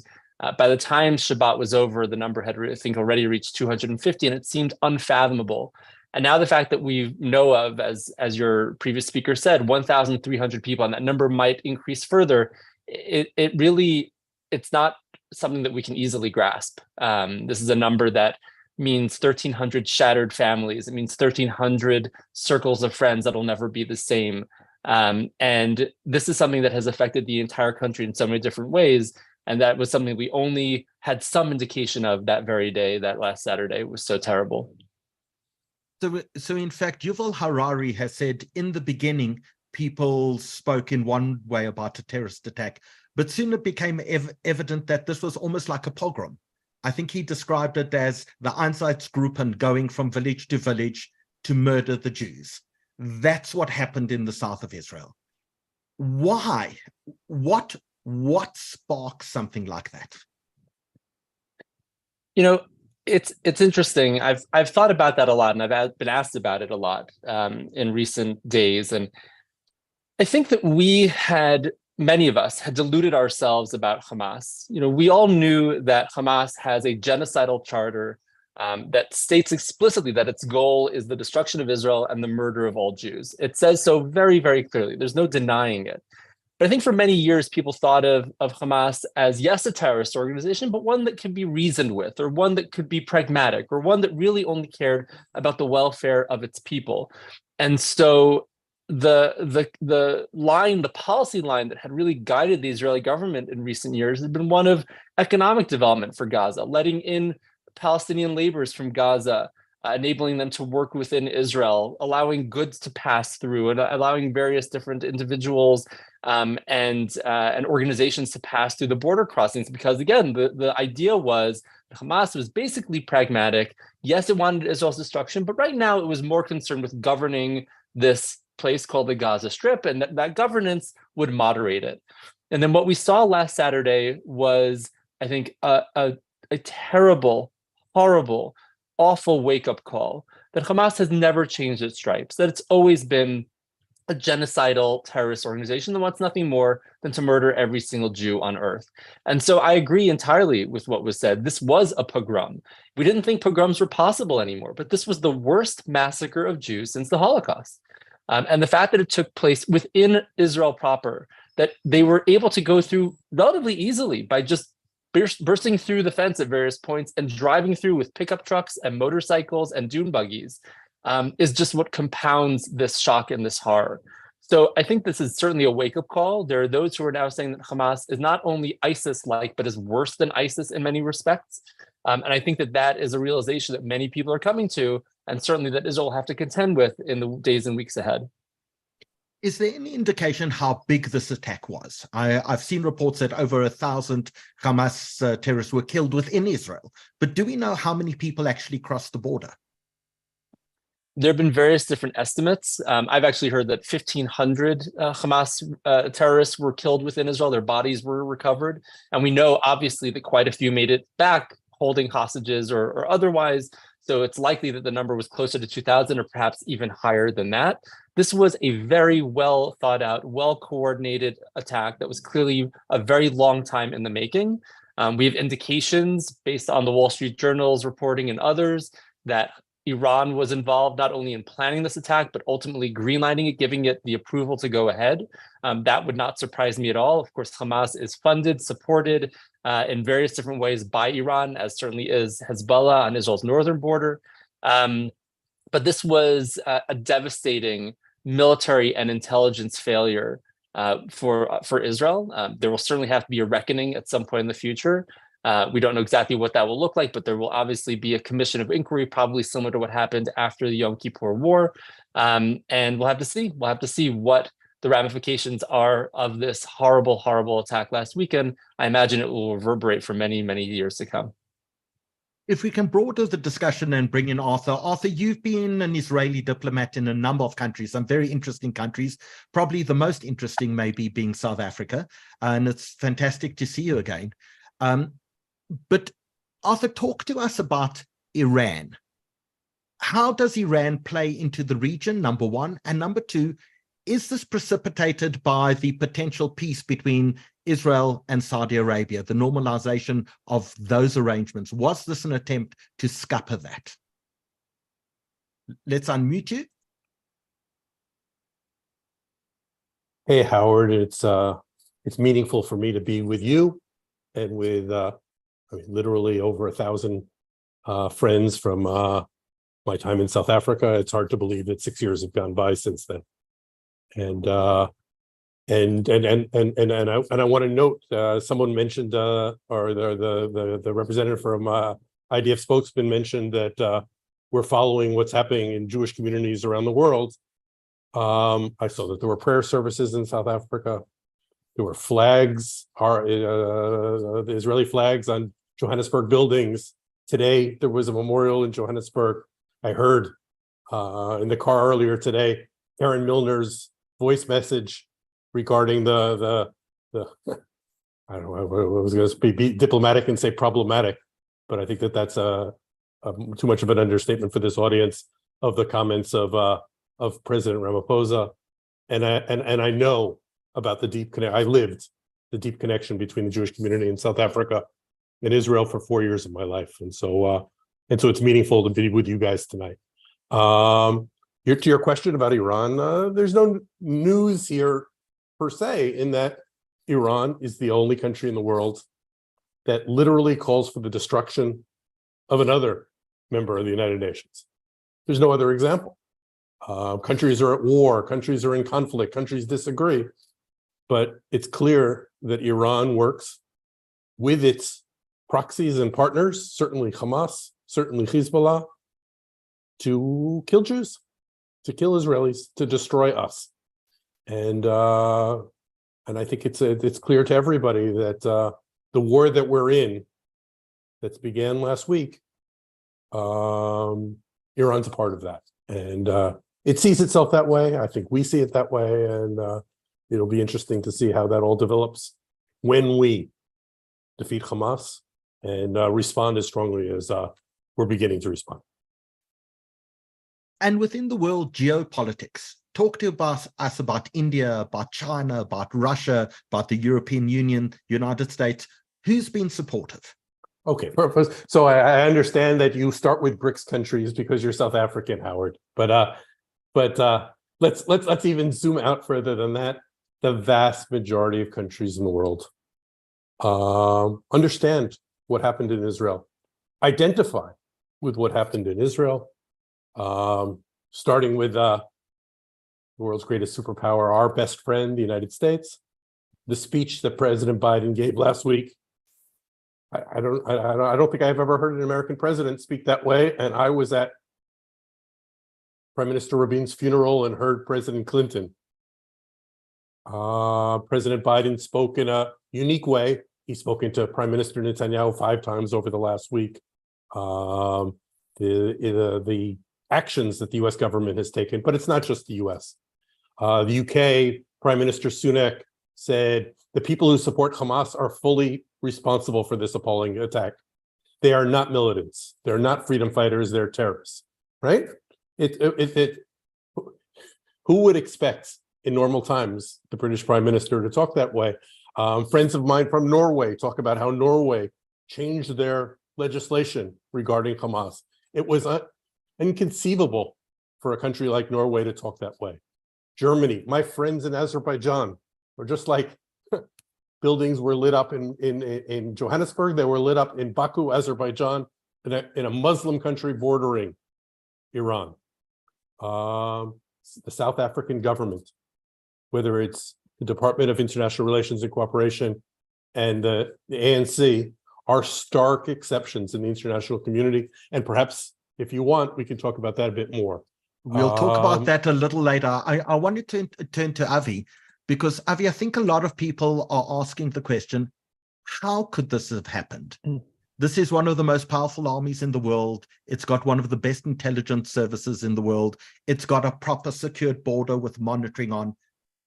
by the time Shabbat was over, the number had, I think, already reached 250, and it seemed unfathomable. And now the fact that we know of, as your previous speaker said, 1,300 people, and that number might increase further, it's not something that we can easily grasp. This is a number that means 1,300 shattered families. It means 1,300 circles of friends that'll never be the same. And this is something that has affected the entire country in so many different ways. And that was something we only had some indication of that very day, that last Saturday. It was so terrible. So in fact, Yuval Harari has said in the beginning, people spoke in one way about a terrorist attack, but soon it became evident that this was almost like a pogrom. I think he described it as the Einsatzgruppen going from village to village to murder the Jews. That's what happened in the south of Israel. Why? What sparks something like that? You know, it's interesting. I've thought about that a lot, and I've been asked about it a lot in recent days. And I think that many of us had deluded ourselves about Hamas. You know, we all knew that Hamas has a genocidal charter that states explicitly that its goal is the destruction of Israel and the murder of all Jews. It says so very, very clearly. There's no denying it. But I think for many years, people thought of Hamas as, yes, a terrorist organization, but one that could be reasoned with, or one that could be pragmatic, or one that really only cared about the welfare of its people. And so the policy line that had really guided the Israeli government in recent years has been one of economic development for Gaza, letting in Palestinian laborers from Gaza, enabling them to work within Israel, allowing goods to pass through, and allowing various different individuals and organizations to pass through the border crossings. Because again, the idea was Hamas was basically pragmatic. Yes, it wanted Israel's destruction, but right now it was more concerned with governing this place called the Gaza Strip, and that governance would moderate it. And then what we saw last Saturday was, I think, a terrible, horrible, awful wake-up call that Hamas has never changed its stripes, that it's always been a genocidal terrorist organization that wants nothing more than to murder every single Jew on earth. And so I agree entirely with what was said. This was a pogrom. We didn't think pogroms were possible anymore, but this was the worst massacre of Jews since the Holocaust. And the fact that it took place within Israel proper, that they were able to go through relatively easily by just bursting through the fence at various points and driving through with pickup trucks and motorcycles and dune buggies, is just what compounds this shock and this horror. So I think this is certainly a wake-up call. There are those who are now saying that Hamas is not only ISIS-like, but is worse than ISIS in many respects. And I think that that is a realization that many people are coming to, and certainly that Israel will have to contend with in the days and weeks ahead. Is there any indication how big this attack was? I've seen reports that over 1,000 Hamas terrorists were killed within Israel, but do we know how many people actually crossed the border? There have been various different estimates. I've actually heard that 1,500 Hamas terrorists were killed within Israel. Their bodies were recovered. And we know, obviously, that quite a few made it back holding hostages or otherwise. So it's likely that the number was closer to 2,000 or perhaps even higher than that. This was a very well thought out, well coordinated attack that was clearly a very long time in the making. We have indications based on the Wall Street Journal's reporting and others that Iran was involved not only in planning this attack, but ultimately greenlighting it, giving it the approval to go ahead. That would not surprise me at all. Of course, Hamas is funded, supported in various different ways by Iran, as certainly is Hezbollah on Israel's northern border. But this was a devastating military and intelligence failure for Israel. There will certainly have to be a reckoning at some point in the future. We don't know exactly what that will look like, but there will obviously be a commission of inquiry, probably similar to what happened after the Yom Kippur War. And we'll have to see. We'll have to see what the ramifications are of this horrible, horrible attack last weekend. I imagine it will reverberate for many, many years to come. If we can broaden the discussion and bring in Arthur. Arthur, you've been an Israeli diplomat in a number of countries, some very interesting countries, probably the most interesting maybe being South Africa. And it's fantastic to see you again. But Arthur, talk to us about Iran. How does Iran play into the region, number one? And number two, is this precipitated by the potential peace between Israel and Saudi Arabia, the normalization of those arrangements? Was this an attempt to scupper that? Let's unmute you. Hey, Howard, it's meaningful for me to be with you and with literally over 1,000 friends from my time in South Africa. It's hard to believe that 6 years have gone by since then. And I want to note, someone mentioned, or the representative from IDF spokesman mentioned that we're following what's happening in Jewish communities around the world. I saw that there were prayer services in South Africa. There were flags, the Israeli flags on Johannesburg buildings. Today, there was a memorial in Johannesburg. I heard in the car earlier today, Karen Milner's voice message regarding the I don't know, I was going to be diplomatic and say problematic, but I think that that's too much of an understatement for this audience of the comments of President Ramaphosa. And I know about the deep connection. I lived the deep connection between the Jewish community in South Africa and Israel for 4 years of my life, and so it's meaningful to be with you guys tonight. To your question about Iran, there's no news here per se, in that Iran is the only country in the world that literally calls for the destruction of another member of the United Nations. There's no other example. Countries are at war, countries are in conflict, countries disagree, but it's clear that Iran works with its proxies and partners, certainly Hamas, certainly Hezbollah, to kill Jews, to kill Israelis, to destroy us. And I think it's clear to everybody that the war that we're in, that's began last week, Iran's a part of that. And it sees itself that way. I think we see it that way. And it'll be interesting to see how that all develops when we defeat Hamas and respond as strongly as we're beginning to respond. And within the world geopolitics, talk to us about India, about China, about Russia, about the European Union, United States. Who's been supportive? Okay, so I understand that you start with BRICS countries because you're South African, Howard. But let's even zoom out further than that. The vast majority of countries in the world understand what happened in Israel, identify with what happened in Israel, starting with the world's greatest superpower, our best friend, the United States. The speech that President Biden gave last week, I don't think I've ever heard an American president speak that way. And I was at Prime Minister Rabin's funeral and heard President Clinton. President Biden spoke in a unique way. He's spoken to Prime Minister Netanyahu 5 times over the last week. The actions that the U.S. government has taken, but it's not just the U.S. The UK Prime Minister Sunak said the people who support Hamas are fully responsible for this appalling attack. They are not militants. They're not freedom fighters. They're terrorists, right? Who would expect in normal times the British Prime Minister to talk that way? Friends of mine from Norway talk about how Norway changed their legislation regarding Hamas. It was inconceivable for a country like Norway to talk that way. Germany, my friends in Azerbaijan, were just like buildings were lit up in Johannesburg. They were lit up in Baku, Azerbaijan, in a Muslim country bordering Iran. The South African government, whether it's the Department of International Relations and Cooperation and the ANC, are stark exceptions in the international community. And perhaps, if you want, we can talk about that a bit more. We'll talk about that a little later. I wanted to turn to Avi, because Avi, I think a lot of people are asking the question, how could this have happened? This is one of the most powerful armies in the world. It's got one of the best intelligence services in the world. It's got a proper secured border with monitoring on.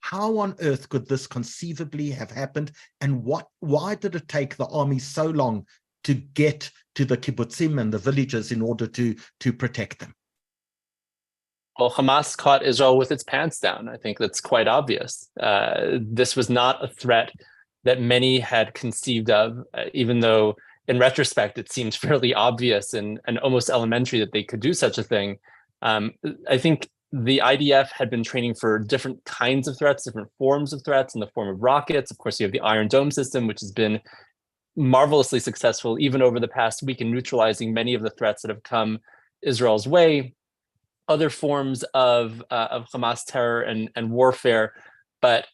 How on earth could this conceivably have happened? And why did it take the army so long to get to the kibbutzim and the villages in order to protect them? Well, Hamas caught Israel with its pants down. I think that's quite obvious. This was not a threat that many had conceived of, even though in retrospect, it seems fairly obvious and almost elementary that they could do such a thing. I think the IDF had been training for different kinds of threats, different forms of threats in the form of rockets. Of course, you have the Iron Dome system, which has been marvelously successful even over the past week in neutralizing many of the threats that have come Israel's way. Other forms of Hamas terror and warfare, but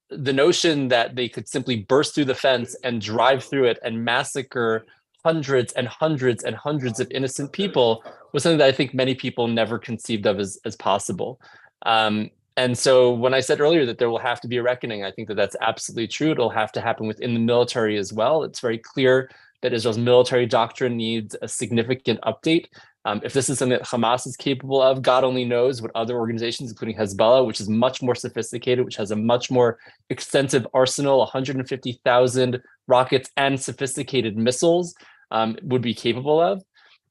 the notion that they could simply burst through the fence and drive through it and massacre hundreds and hundreds and hundreds of innocent people was something that I think many people never conceived of as possible. And so when I said earlier that there will have to be a reckoning, I think that that's absolutely true. It'll have to happen within the military as well. It's very clear that Israel's military doctrine needs a significant update. If this is something that Hamas is capable of, God only knows what other organizations, including Hezbollah, which is much more sophisticated, which has a much more extensive arsenal, 150,000 rockets and sophisticated missiles, would be capable of.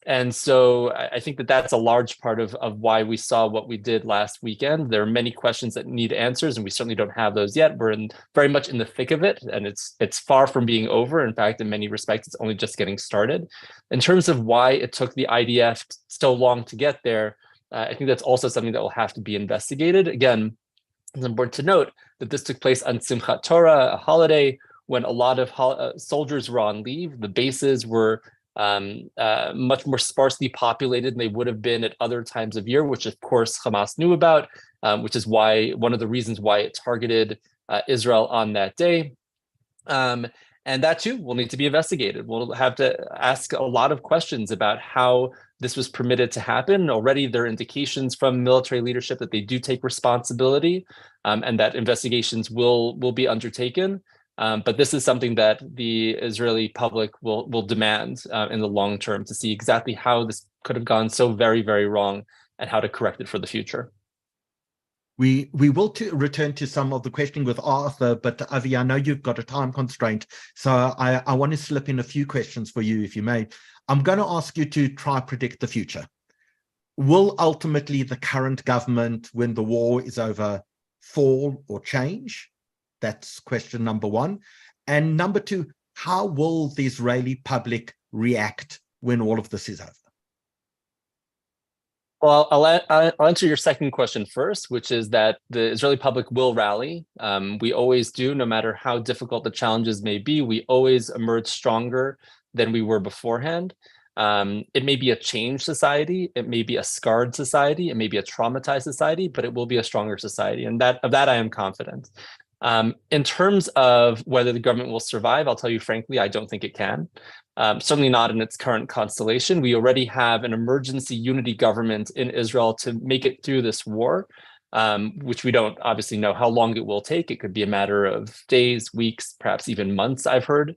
And so I think that that's a large part of why we saw what we did last weekend. There are many questions that need answers, and we certainly don't have those yet. We're very much in the thick of it, and it's far from being over. In fact, in many respects, it's only just getting started. In terms of why it took the IDF so long to get there, I think that's also something that will have to be investigated. Again, it's important to note that this took place on Simchat Torah, a holiday when a lot of soldiers were on leave. The bases were much more sparsely populated than they would have been at other times of year, which of course Hamas knew about, which is why one of the reasons why it targeted Israel on that day. And that too will need to be investigated. We'll have to ask a lot of questions about how this was permitted to happen. Already there are indications from military leadership that they do take responsibility, and that investigations will be undertaken. But this is something that the Israeli public will demand in the long term, to see exactly how this could have gone so very, very wrong and how to correct it for the future. We will return to some of the questioning with Arthur, but Avi, I know you've got a time constraint, so I want to slip in a few questions for you, if you may. I'm going to ask you to try predict the future. Will ultimately the current government, when the war is over, fall or change? That's question number one. And number two, how will the Israeli public react when all of this is over? Well, I'll answer your second question first, which is that the Israeli public will rally. We always do, no matter how difficult the challenges may be. We always emerge stronger than we were beforehand. It may be a changed society, it may be a scarred society, it may be a traumatized society, but it will be a stronger society, and of that I am confident. In terms of whether the government will survive, I'll tell you frankly, I don't think it can. Certainly not in its current constellation. We already have an emergency unity government in Israel to make it through this war, which we don't obviously know how long it will take. It could be a matter of days, weeks, perhaps even months, I've heard.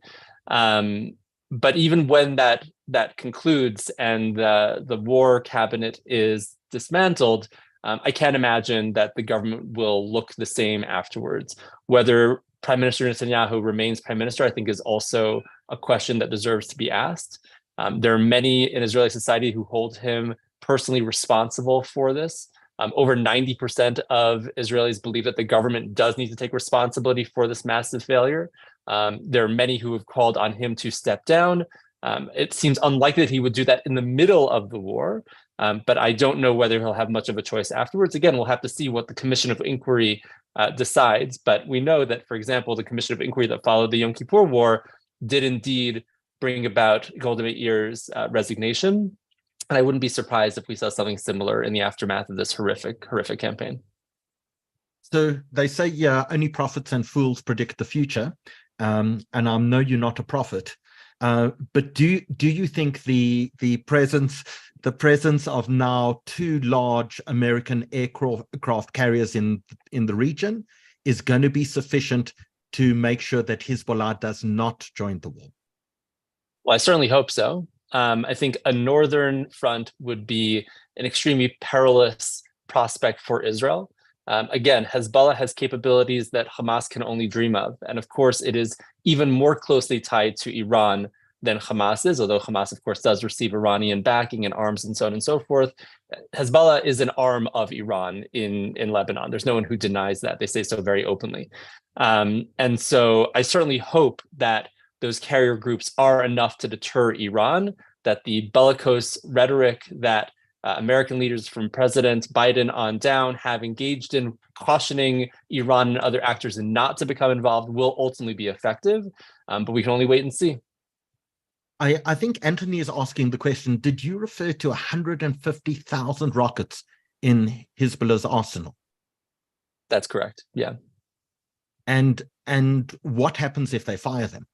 But even when that concludes and the war cabinet is dismantled, I can't imagine that the government will look the same afterwards. Whether Prime Minister Netanyahu remains Prime Minister, I think, is also a question that deserves to be asked. There are many in Israeli society who hold him personally responsible for this. Over 90% of Israelis believe that the government does need to take responsibility for this massive failure. There are many who have called on him to step down. It seems unlikely that he would do that in the middle of the war, but I don't know whether he'll have much of a choice afterwards. Again, we'll have to see what the Commission of Inquiry decides, but we know that, for example, the Commission of Inquiry that followed the Yom Kippur War did indeed bring about Golda Meir's resignation, and I wouldn't be surprised if we saw something similar in the aftermath of this horrific campaign. So they say, yeah, only prophets and fools predict the future, and I know you're not a prophet, but do you think the presence of now two large American aircraft carriers in the region is going to be sufficient to make sure that Hezbollah does not join the war? Well, I certainly hope so. I think a northern front would be an extremely perilous prospect for Israel. Again, Hezbollah has capabilities that Hamas can only dream of. And of course, it is even more closely tied to Iran than Hamas is, although Hamas, of course, does receive Iranian backing and arms and so on and so forth. Hezbollah is an arm of Iran in Lebanon. There's no one who denies that. They say so very openly. And so I certainly hope that those carrier groups are enough to deter Iran, that the bellicose rhetoric that American leaders from President Biden on down have engaged in, cautioning Iran and other actors not to become involved, will ultimately be effective. But we can only wait and see. I think Anthony is asking the question, did you refer to 150,000 rockets in Hezbollah's arsenal? That's correct, yeah. And what happens if they fire them?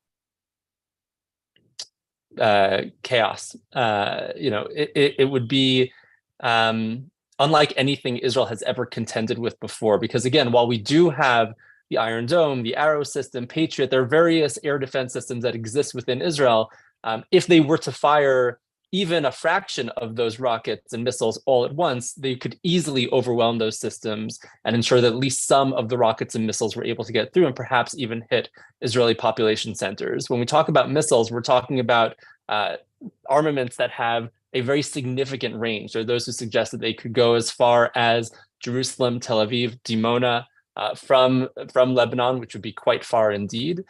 Chaos. It would be unlike anything Israel has ever contended with before, because again, while we do have the Iron Dome, the Arrow system, Patriot, there are various air defense systems that exist within Israel. If they were to fire even a fraction of those rockets and missiles all at once, they could easily overwhelm those systems and ensure that at least some of the rockets and missiles were able to get through and perhaps even hit Israeli population centers. When we talk about missiles, we're talking about armaments that have a very significant range. There are those who suggest that they could go as far as Jerusalem, Tel Aviv, Dimona, from Lebanon, which would be quite far indeed.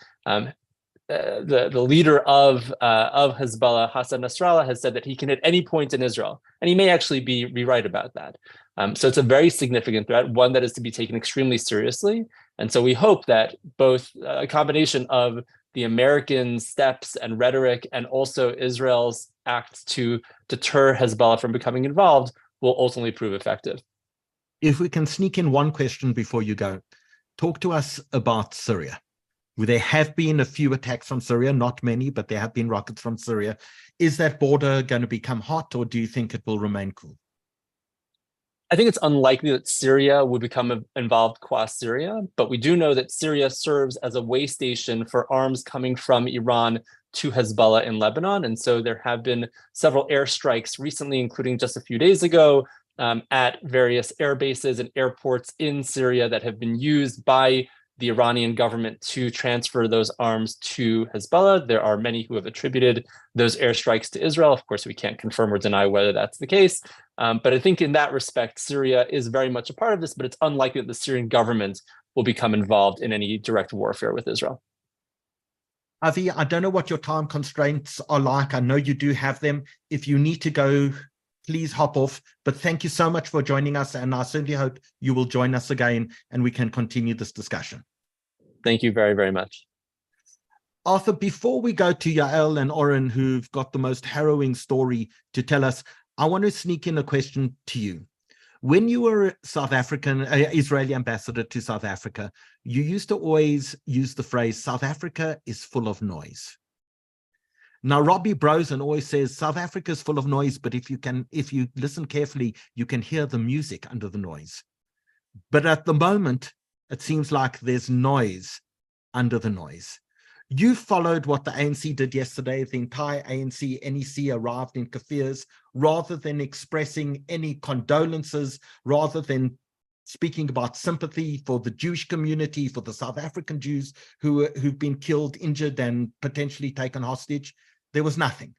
The leader of Hezbollah, Hassan Nasrallah, has said that he can hit any point in Israel, and he may actually be right about that. So it's a very significant threat, one that is to be taken extremely seriously. And so we hope that both a combination of the American steps and rhetoric and also Israel's act to deter Hezbollah from becoming involved will ultimately prove effective. If we can sneak in one question before you go, talk to us about Syria. There have been a few attacks from Syria, not many, but there have been rockets from Syria. Is that border going to become hot, or do you think it will remain cool? I think it's unlikely that Syria would become involved qua Syria, but we do know that Syria serves as a way station for arms coming from Iran to Hezbollah in Lebanon. And so there have been several airstrikes recently, including just a few days ago, at various air bases and airports in Syria that have been used by the Iranian government to transfer those arms to Hezbollah. There are many who have attributed those airstrikes to Israel. Of course, we can't confirm or deny whether that's the case. But I think in that respect, Syria is very much a part of this, but it's unlikely that the Syrian government will become involved in any direct warfare with Israel. Avi, I don't know what your time constraints are like. I know you do have them. If you need to go, please hop off. But thank you so much for joining us. And I certainly hope you will join us again and we can continue this discussion. Thank you very, very much. Arthur, before we go to Yael and Oren, who've got the most harrowing story to tell us, I want to sneak in a question to you. When you were South African, Israeli ambassador to South Africa, you used to always use the phrase, South Africa is full of noise. Now, Robbie Brosen always says, South Africa is full of noise, but if you listen carefully, you can hear the music under the noise. But at the moment, it seems like there's noise under the noise. You followed what the ANC did yesterday. The entire ANC, NEC arrived in Kafirs, rather than expressing any condolences, rather than speaking about sympathy for the Jewish community, for the South African Jews who've been killed, injured, and potentially taken hostage. There was nothing.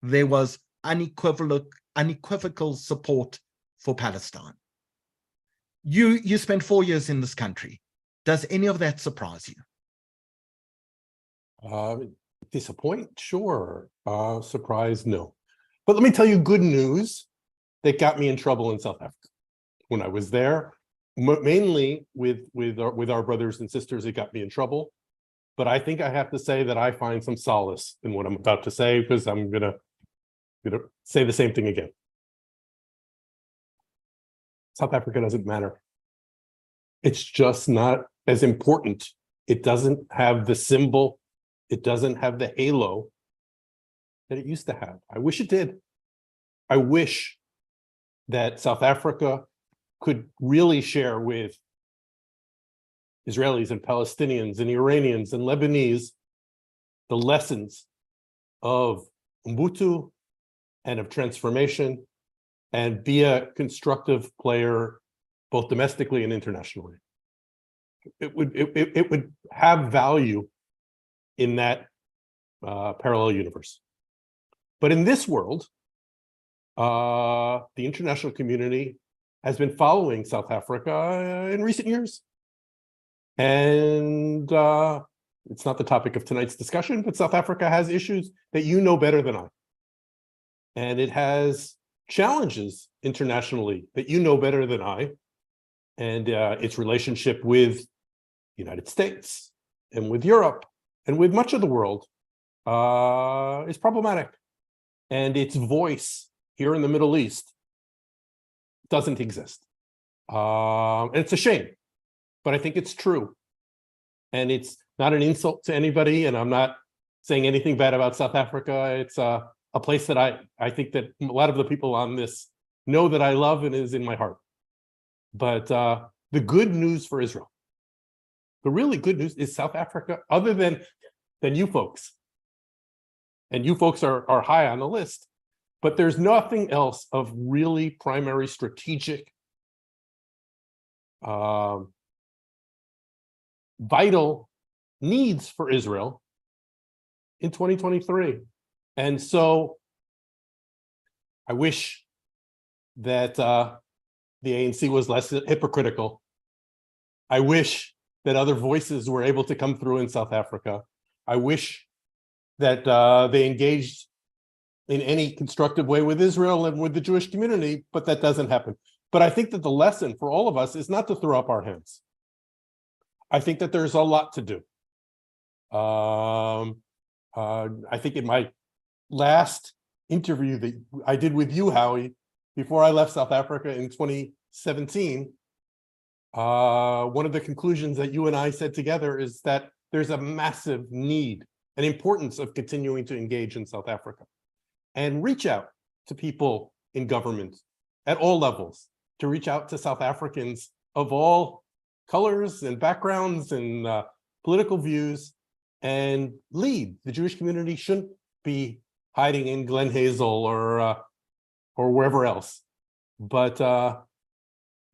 There was unequivocal support for Palestine. You spent 4 years in this country. Does any of that surprise you? Disappoint? Sure. Surprise? No. But let me tell you good news that got me in trouble in South Africa. When I was there, mainly with our brothers and sisters, it got me in trouble. But I think I have to say that I find some solace in what I'm about to say, because I'm gonna say the same thing again. South Africa doesn't matter. It's just not as important. It doesn't have the symbol. It doesn't have the halo that it used to have. I wish it did. I wish that South Africa could really share with Israelis and Palestinians and Iranians and Lebanese the lessons of Ubuntu and of transformation, and be a constructive player both domestically and internationally. It would have value in that parallel universe. But in this world, the international community has been following South Africa in recent years. And it's not the topic of tonight's discussion, but South Africa has issues that you know better than I. And it has challenges internationally that you know better than I. And its relationship with the United States and with Europe and with much of the world is problematic. And its voice here in the Middle East doesn't exist. And it's a shame, but I think it's true. And it's not an insult to anybody, and I'm not saying anything bad about South Africa. It's a place that I think that a lot of the people on this know that I love and is in my heart. But the good news for Israel, the really good news is South Africa, other than you folks, and you folks are high on the list, but there's nothing else of really primary strategic, vital needs for Israel in 2023. And so I wish that the ANC was less hypocritical. I wish that other voices were able to come through in South Africa. I wish that they engaged in any constructive way with Israel and with the Jewish community, but that doesn't happen. But I think that the lesson for all of us is not to throw up our hands. I think that there's a lot to do. I think in my last interview that I did with you, Howie, before I left South Africa in 2017, one of the conclusions that you and I said together is that there's a massive need and importance of continuing to engage in South Africa and reach out to people in government at all levels, to reach out to South Africans of all colors and backgrounds and political views and lead. The Jewish community shouldn't be hiding in Glen Hazel or wherever else. But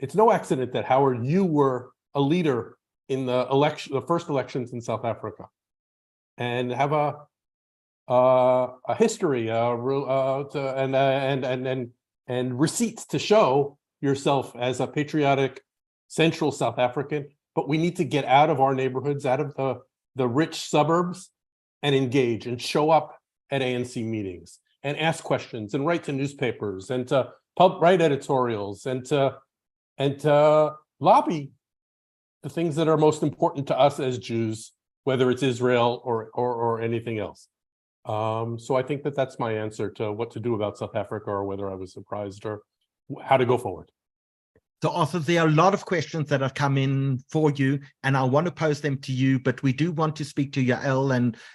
it's no accident that, Howard, you were a leader in the first elections in South Africa, and have a history and receipts to show yourself as a patriotic Central South African. But we need to get out of our neighborhoods, out of the rich suburbs, and engage and show up at ANC meetings and ask questions and write to newspapers and to write editorials and to lobby the things that are most important to us as Jews, whether it's Israel or anything else. So I think that that's my answer to what to do about South Africa, or whether I was surprised, or how to go forward. So Arthur, there are a lot of questions that have come in for you, and I want to pose them to you, but we do want to speak to Yael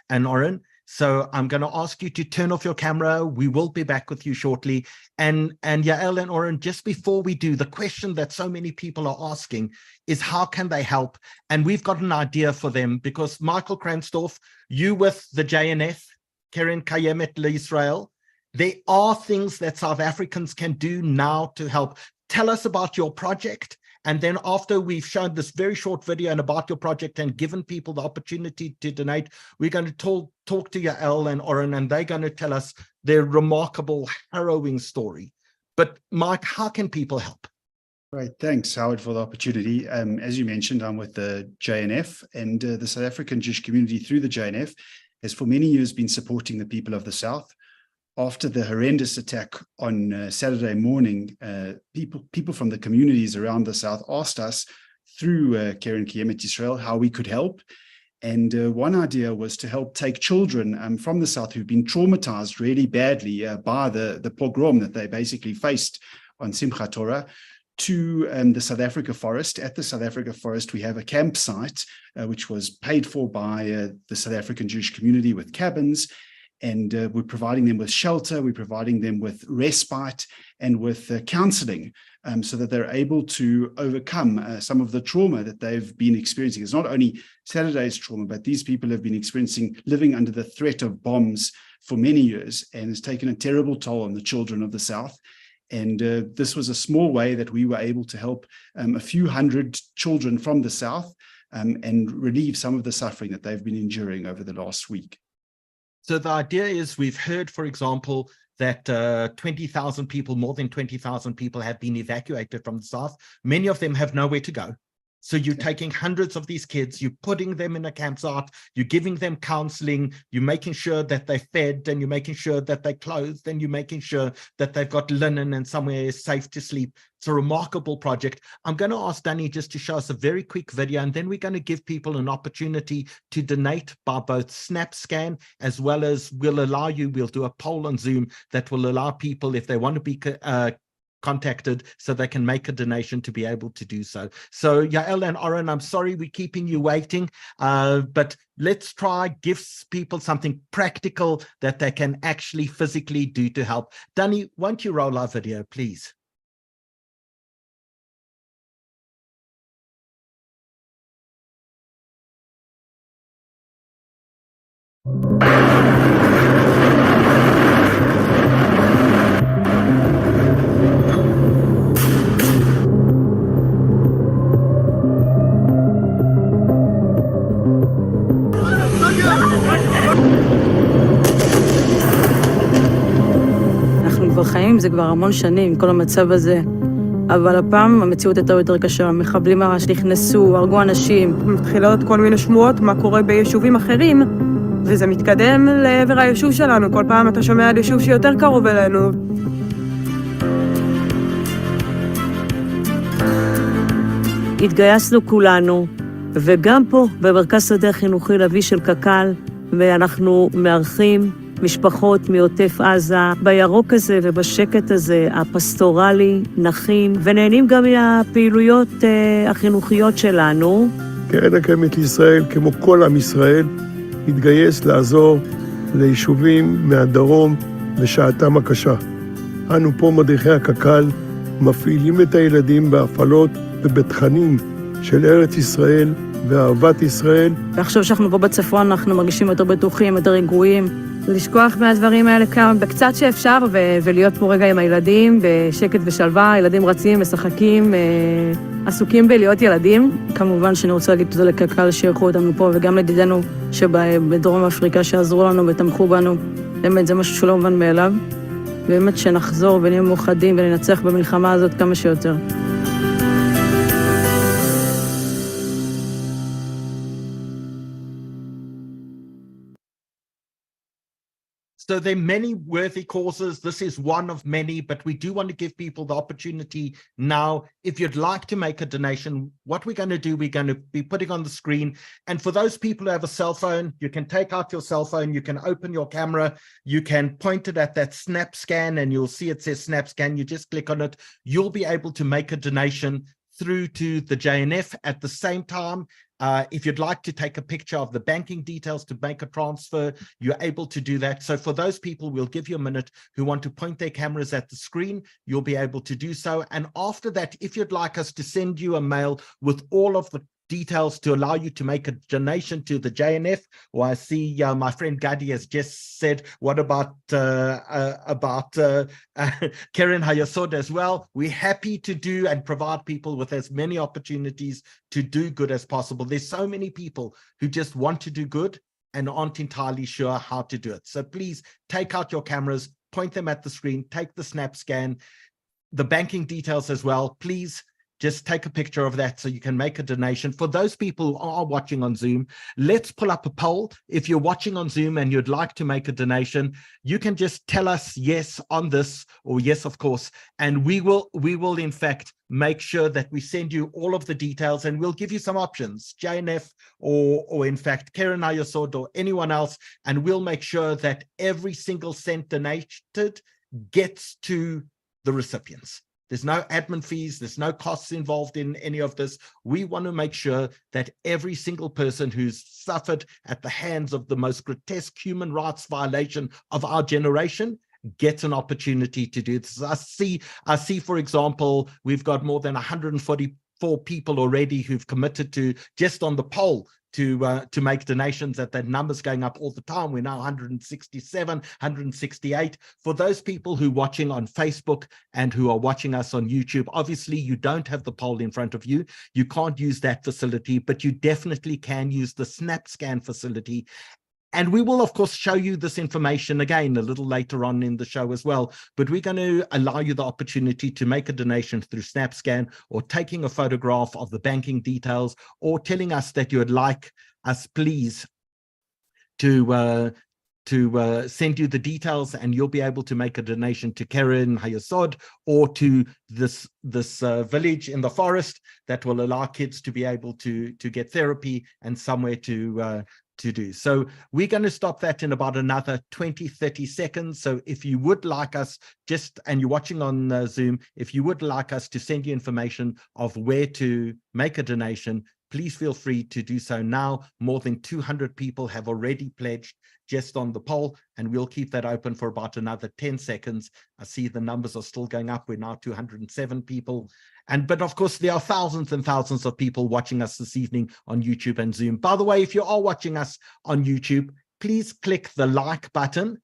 and Oren. So I'm going to ask you to turn off your camera. We will be back with you shortly. And Yael and Oren, just before we do, the question that so many people are asking is, how can they help? And we've got an idea for them, because Michael Kransdorff, you with the JNF, Keren Kayemet L'Israel, there are things that South Africans can do now to help. Tell us about your project. And then after we've shown this very short video and about your project and given people the opportunity to donate, we're going to talk to Yael and Oren, and they're going to tell us their remarkable, harrowing story. But Mike, how can people help? Right, thanks, Howard, for the opportunity. As you mentioned, I'm with the JNF, and the South African Jewish community through the JNF has for many years been supporting the people of the South. After the horrendous attack on Saturday morning, people from the communities around the South asked us through Keren Kayemet Israel how we could help. And one idea was to help take children from the South who've been traumatized really badly by the pogrom that they basically faced on Simchat Torah to the South Africa Forest. At the South Africa Forest, we have a campsite which was paid for by the South African Jewish community with cabins. And we're providing them with shelter, we're providing them with respite and with counseling so that they're able to overcome some of the trauma that they've been experiencing. It's not only Saturday's trauma, but these people have been living under the threat of bombs for many years, and it's taken a terrible toll on the children of the South. And this was a small way that we were able to help a few hundred children from the South and relieve some of the suffering that they've been enduring over the last week. So the idea is, we've heard, for example, that 20,000 people, more than 20,000 people have been evacuated from the South. Many of them have nowhere to go. So you're taking hundreds of these kids, you're putting them in a campsite, you're giving them counseling, you're making sure that they're fed, and you're making sure that they're clothed, and you're making sure that they've got linen and somewhere safe to sleep. It's a remarkable project. I'm going to ask Danny just to show us a very quick video, and then we're going to give people an opportunity to donate by both SnapScan, as well as we'll do a poll on Zoom that will allow people, if they want to be contacted, so they can make a donation to be able to do so. So Yael and Oren, I'm sorry we're keeping you waiting, but let's try give people something practical that they can actually physically do to help. Danny, won't you roll our video, please? נמצאים, זה כבר המון שנים, כל המצב הזה. אבל הפעם המציאות הייתה יותר קשה, המחבלים ממש נכנסו, הרגו אנשים. מתחילות כל מיני שמועות מה קורה ביישובים אחרים, וזה מתקדם לעבר היישוב שלנו. כל פעם אתה שומע על יישוב שיותר קרוב אלינו. התגייסנו כולנו, וגם פה במרכז שדה החינוכי לוי של קק"ל, ואנחנו מארחים משפחות מעוטף עזה, בירוק הזה ובשקט הזה, הפסטורלי, נחים, ונהנים גם מהפעילויות החינוכיות שלנו. קרן הקיימת לישראל, כמו כל עם ישראל, התגייס לעזור ליישובים מהדרום בשעתם הקשה. אנו פה, מדריכי הקק"ל, מפעילים את הילדים בהפעלות ובתכנים של ארץ ישראל ואהבת ישראל. ועכשיו שאנחנו פה בצפון, אנחנו מרגישים יותר בטוחים, יותר רגועים. לשכוח מהדברים האלה כמה בקצת שאפשר, ולהיות פה רגע עם הילדים בשקט ושלווה. ילדים רצים, משחקים, עסוקים בלהיות ילדים. כמובן שאני רוצה להגיד תודה לקק"ל שערכו אותנו פה, וגם לידידינו שבדרום אפריקה שעזרו לנו ותמכו בנו. באמת זה משהו שלא מובן מאליו. באמת שנחזור ונהיה מאוחדים וננצח במלחמה הזאת כמה שיותר. So there are many worthy causes. This is one of many, but we do want to give people the opportunity now. If you'd like to make a donation, what we're going to do, we're going to be putting on the screen. And for those people who have a cell phone, you can take out your cell phone, you can open your camera, you can point it at that snap scan, and you'll see it says snap scan. You just click on it. You'll be able to make a donation through to the JNF at the same time. If you'd like to take a picture of the banking details to make a transfer, you're able to do that. So for those people, we'll give you a minute who want to point their cameras at the screen, you'll be able to do so. And after that, if you'd like us to send you a mail with all of the details to allow you to make a donation to the JNF, or I see my friend Gadi has just said, what about Karen Hayasod as well? We're happy to do and provide people with as many opportunities to do good as possible. There's so many people who just want to do good and aren't entirely sure how to do it. So please take out your cameras, point them at the screen, take the snap scan, the banking details as well. Please just take a picture of that so you can make a donation. For those people who are watching on Zoom, let's pull up a poll. If you're watching on Zoom and you'd like to make a donation, you can just tell us yes on this or yes, of course, and we will in fact make sure that we send you all of the details, and we'll give you some options, JNF or in fact Karen Ayosod or anyone else, and we'll make sure that every single cent donated gets to the recipients. There's no admin fees, there's no costs involved in any of this. We want to make sure that every single person who's suffered at the hands of the most grotesque human rights violation of our generation gets an opportunity to do this. I see, for example, we've got more than 144 people already who've committed to, just on the poll, to make donations. That number's going up all the time. We're now 167, 168. For those people who are watching on Facebook and who are watching us on YouTube, obviously you don't have the poll in front of you. You can't use that facility, but you definitely can use the snap scan facility. And we will, of course, show you this information again a little later on in the show as well. But we're going to allow you the opportunity to make a donation through SnapScan, or taking a photograph of the banking details, or telling us that you would like us, please, to send you the details, and you'll be able to make a donation to Karen Hayasod or to this village in the forest that will allow kids to be able to get therapy and somewhere to do. So we're going to stop that in about another 20-30 seconds. So if you would like us, and you're watching on Zoom, if you would like us to send you information of where to make a donation, please feel free to do so now. More than 200 people have already pledged just on the poll, and we'll keep that open for about another 10 seconds. I see the numbers are still going up. We're now 207 people. But of course, there are thousands and thousands of people watching us this evening on YouTube and Zoom. By the way, if you are watching us on YouTube, please click the like button.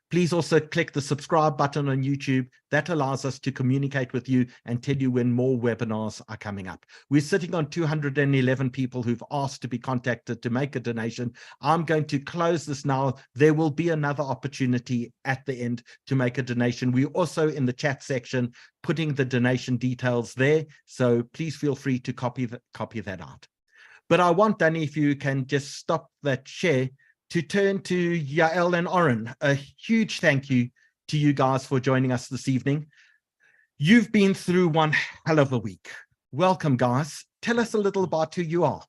Please also click the subscribe button on YouTube. That allows us to communicate with you and tell you when more webinars are coming up. We're sitting on 211 people who've asked to be contacted to make a donation. I'm going to close this now. There will be another opportunity at the end to make a donation. We're also in the chat section putting the donation details there. So please feel free to copy that out. But I want, Danny, if you can just stop that share, to turn to Yael and Oren. A huge thank you to you guys for joining us this evening. You've been through one hell of a week. Welcome, guys. Tell us a little about who you are.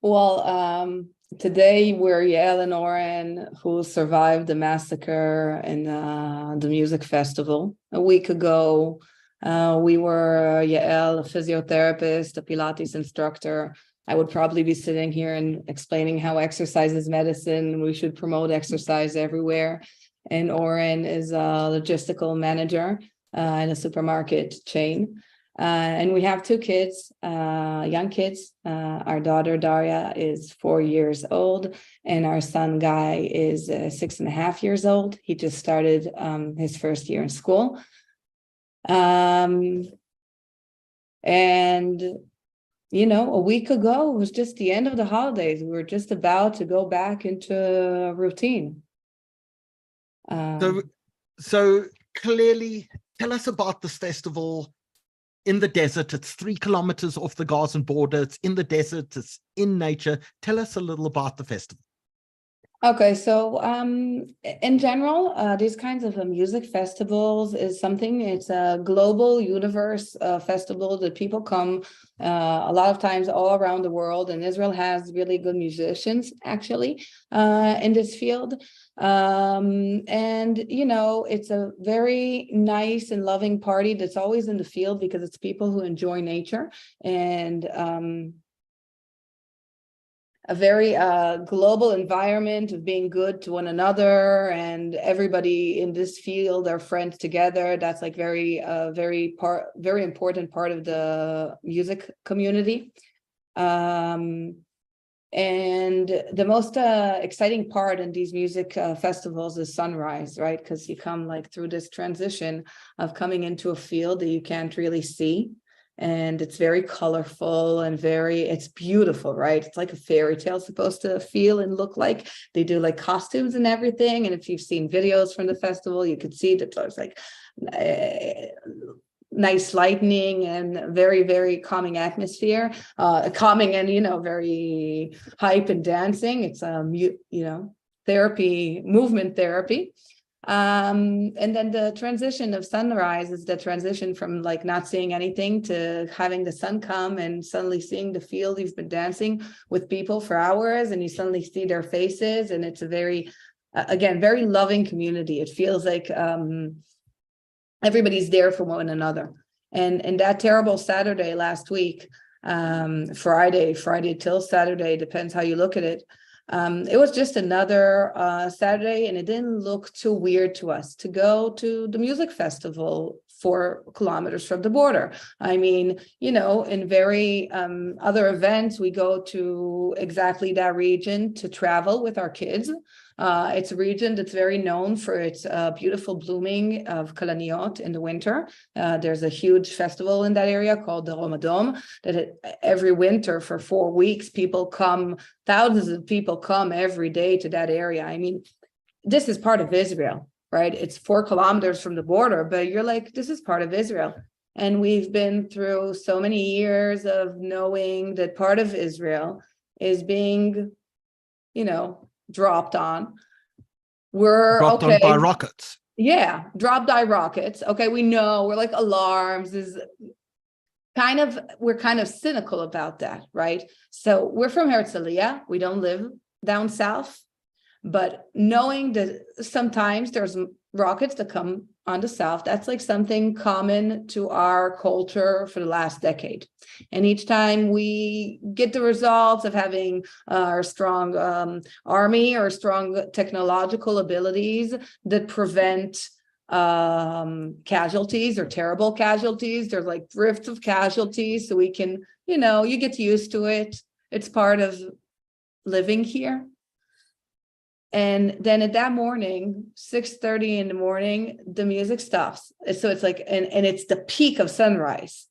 Well, today we're Yael and Oren, who survived the massacre in the music festival. A week ago, we were Yael, a physiotherapist, a Pilates instructor. I would probably be sitting here and explaining how exercise is medicine. We should promote exercise everywhere. And Oren is a logistical manager in a supermarket chain. And we have two kids, young kids. Our daughter, Daria, is 4 years old, and our son, Guy, is 6.5 years old. He just started his first year in school. And you know, a week ago, it was just the end of the holidays. We were just about to go back into routine. So clearly, tell us about this festival in the desert. It's 3 kilometers off the Gaza border. It's in the desert. It's in nature. Tell us a little about the festival. Okay, so in general, these kinds of music festivals is something, it's a global universe festival that people come a lot of times all around the world, and Israel has really good musicians actually in this field. And, you know, it's a very nice and loving party that's always in the field because it's people who enjoy nature and a very global environment of being good to one another, and everybody in this field are friends together. That's like very important part of the music community. And the most exciting part in these music festivals is sunrise, right? Because you come like through this transition of coming into a field that you can't really see. And it's very colorful and it's beautiful, right? It's like a fairy tale supposed to feel and look like. They do like costumes and everything. And if you've seen videos from the festival, you could see that there's like nice lightning and very, very calming atmosphere, calming and, you know, very hype and dancing. It's, you know, therapy, movement therapy. And then the transition of sunrise is the transition from like not seeing anything to having the sun come and suddenly seeing the field. You've been dancing with people for hours and you suddenly see their faces, and it's a very, again, very loving community. It feels like everybody's there for one another. And that terrible Saturday last week, Friday till Saturday, depends how you look at it. It was just another Saturday, and it didn't look too weird to us to go to the music festival 4 kilometers from the border. I mean, you know, in very other events, we go to exactly that region to travel with our kids. It's a region that's very known for its beautiful blooming of kalaniot in the winter. There's a huge festival in that area called the Ramadan that every winter for 4 weeks, people come, thousands of people come every day to that area. I mean, this is part of Israel, right? It's 4 kilometers from the border, but you're like, this is part of Israel. And we've been through so many years of knowing that part of Israel is being, you know, dropped on. We're dropped on by rockets. Yeah, dropped by rockets. Okay, we know, we're like alarms is kind of, we're kind of cynical about that, right? So we're from Herzliya, we don't live down south, but knowing that sometimes there's rockets that come on the south, that's like something common to our culture for the last decade. And each time we get the results of having our strong army or strong technological abilities that prevent casualties or terrible casualties, there's like drifts of casualties, so we can, you know, you get used to it. It's part of living here. And then at that morning, 6:30 in the morning, the music stops. So it's like, and it's the peak of sunrise.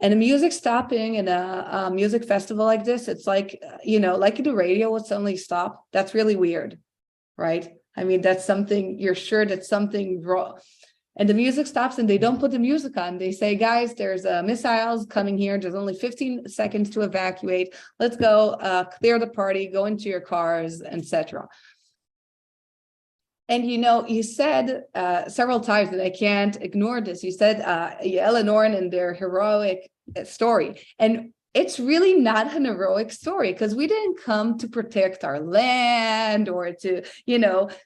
And the music stopping in a music festival like this, it's like, like the radio would suddenly stop. That's really weird, right? I mean, that's something, you're sure that something wrong. And the music stops and they don't put the music on. They say, guys, there's missiles coming here. There's only 15 seconds to evacuate. Let's go clear the party, go into your cars, etc. And you said several times, and I can't ignore this, you said Eleanor and their heroic story. And it's really not an heroic story, because we didn't come to protect our land or to,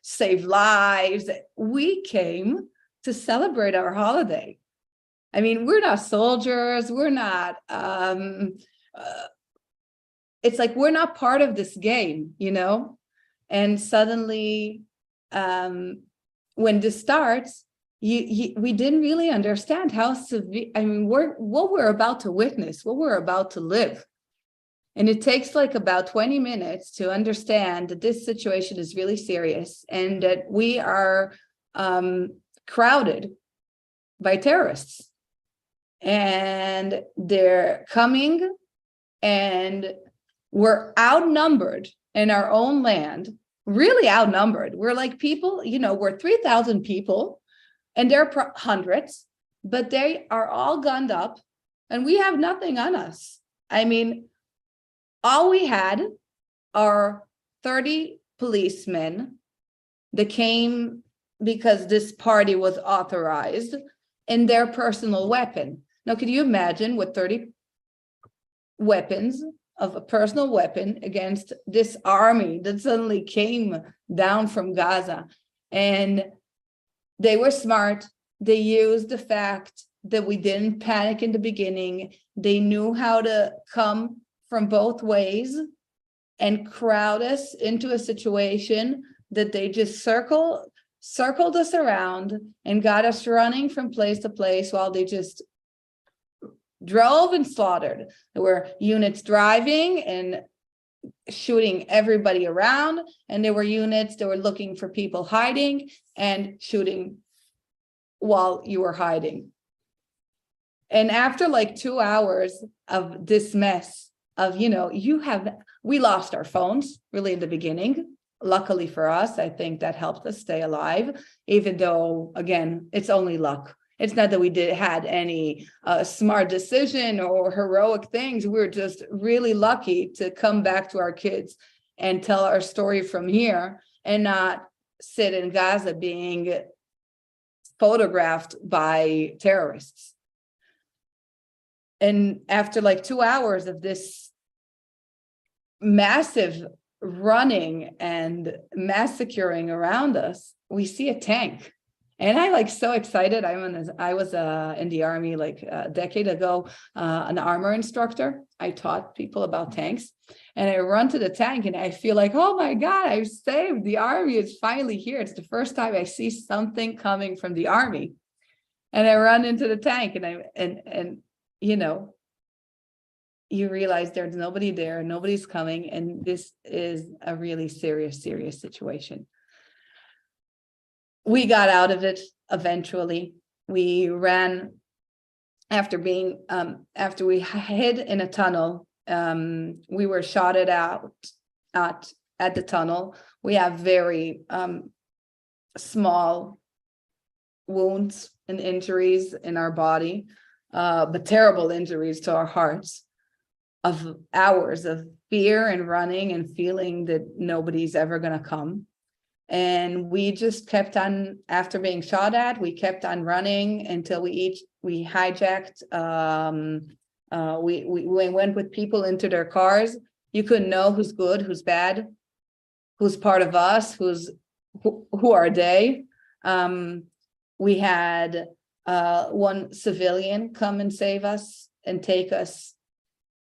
save lives. We came to celebrate our holiday. I mean, we're not soldiers. We're not, it's like, we're not part of this game, and suddenly, when this starts, we didn't really understand how severe, I mean, what we're about to witness, what we're about to live. And it takes like about 20 minutes to understand that this situation is really serious and that we are crowded by terrorists. And they're coming, and we're outnumbered in our own land. Really outnumbered. We're like people, we're 3,000 people and they're hundreds, but they are all gunned up and we have nothing on us. I mean, all we had are 30 policemen that came because this party was authorized, and their personal weapon. Now, could you imagine with 30 weapons of a personal weapon against this army that suddenly came down from Gaza? And they were smart. They used the fact that we didn't panic in the beginning. They knew how to come from both ways and crowd us into a situation that they just circled us around and got us running from place to place while they just drove and slaughtered. There were units driving and shooting everybody around, and there were units that were looking for people hiding and shooting while you were hiding. And after like 2 hours of this mess of, we lost our phones really in the beginning. Luckily for us, I think that helped us stay alive, even though, again, it's only luck. It's not that we had any smart decision or heroic things. We're just really lucky to come back to our kids and tell our story from here and not sit in Gaza being photographed by terrorists. And after like 2 hours of this massive running and massacring around us, we see a tank. And I so excited. I was in the Army like a decade ago, an armor instructor. I taught people about tanks, and I run to the tank and I feel like, oh my God, I've saved. The Army is finally here. It's the first time I see something coming from the Army. And I run into the tank and you realize there's nobody there, nobody's coming. And this is a really serious situation. We got out of it eventually. We ran after we hid in a tunnel. We were shotted out at the tunnel. We have very small wounds and injuries in our body, but terrible injuries to our hearts, of hours of fear and running and feeling that nobody's ever going to come. And we just kept on, after being shot at, we kept on running until we hijacked, we went with people into their cars. You couldn't know who's good, who's bad, who's part of us, who are they. We had one civilian come and save us and take us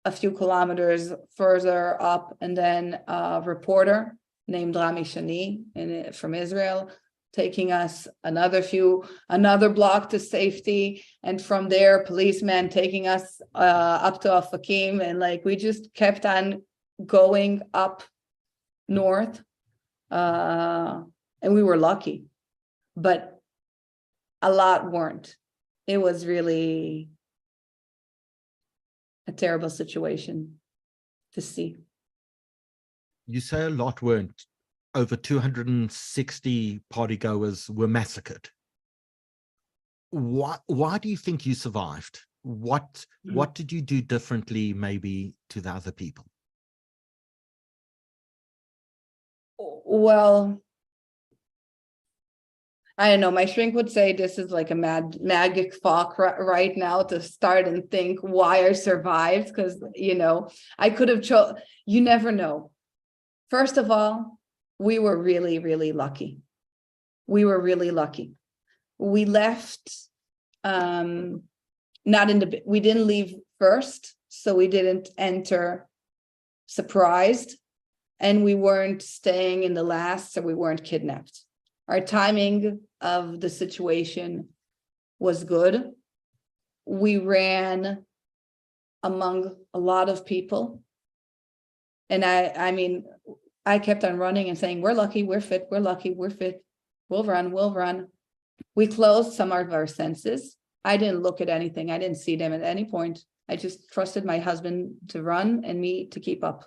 a few kilometers further up, and then a reporter named Rami Shani from Israel, taking us another block to safety. And from there, policemen taking us up to Ofakim. And we just kept on going up north And we were lucky, but a lot weren't. It was really a terrible situation to see. You say a lot weren't. Over 260 partygoers were massacred. Why do you think you survived? What did you do differently maybe to the other people? Well, I don't know. My shrink would say this is like a magic fuck right now to start and think why I survived, because, you know, I could have chosen. You never know. First of all, we were really, really lucky. We were really lucky. We left, we didn't leave first, so we didn't enter surprised, and we weren't staying in the last, so we weren't kidnapped. Our timing of the situation was good. We ran among a lot of people. And I mean, I kept on running and saying, we're lucky, we're fit, we're lucky, we're fit. We'll run, we'll run. We closed some of our senses. I didn't look at anything. I didn't see them at any point. I just trusted my husband to run and me to keep up.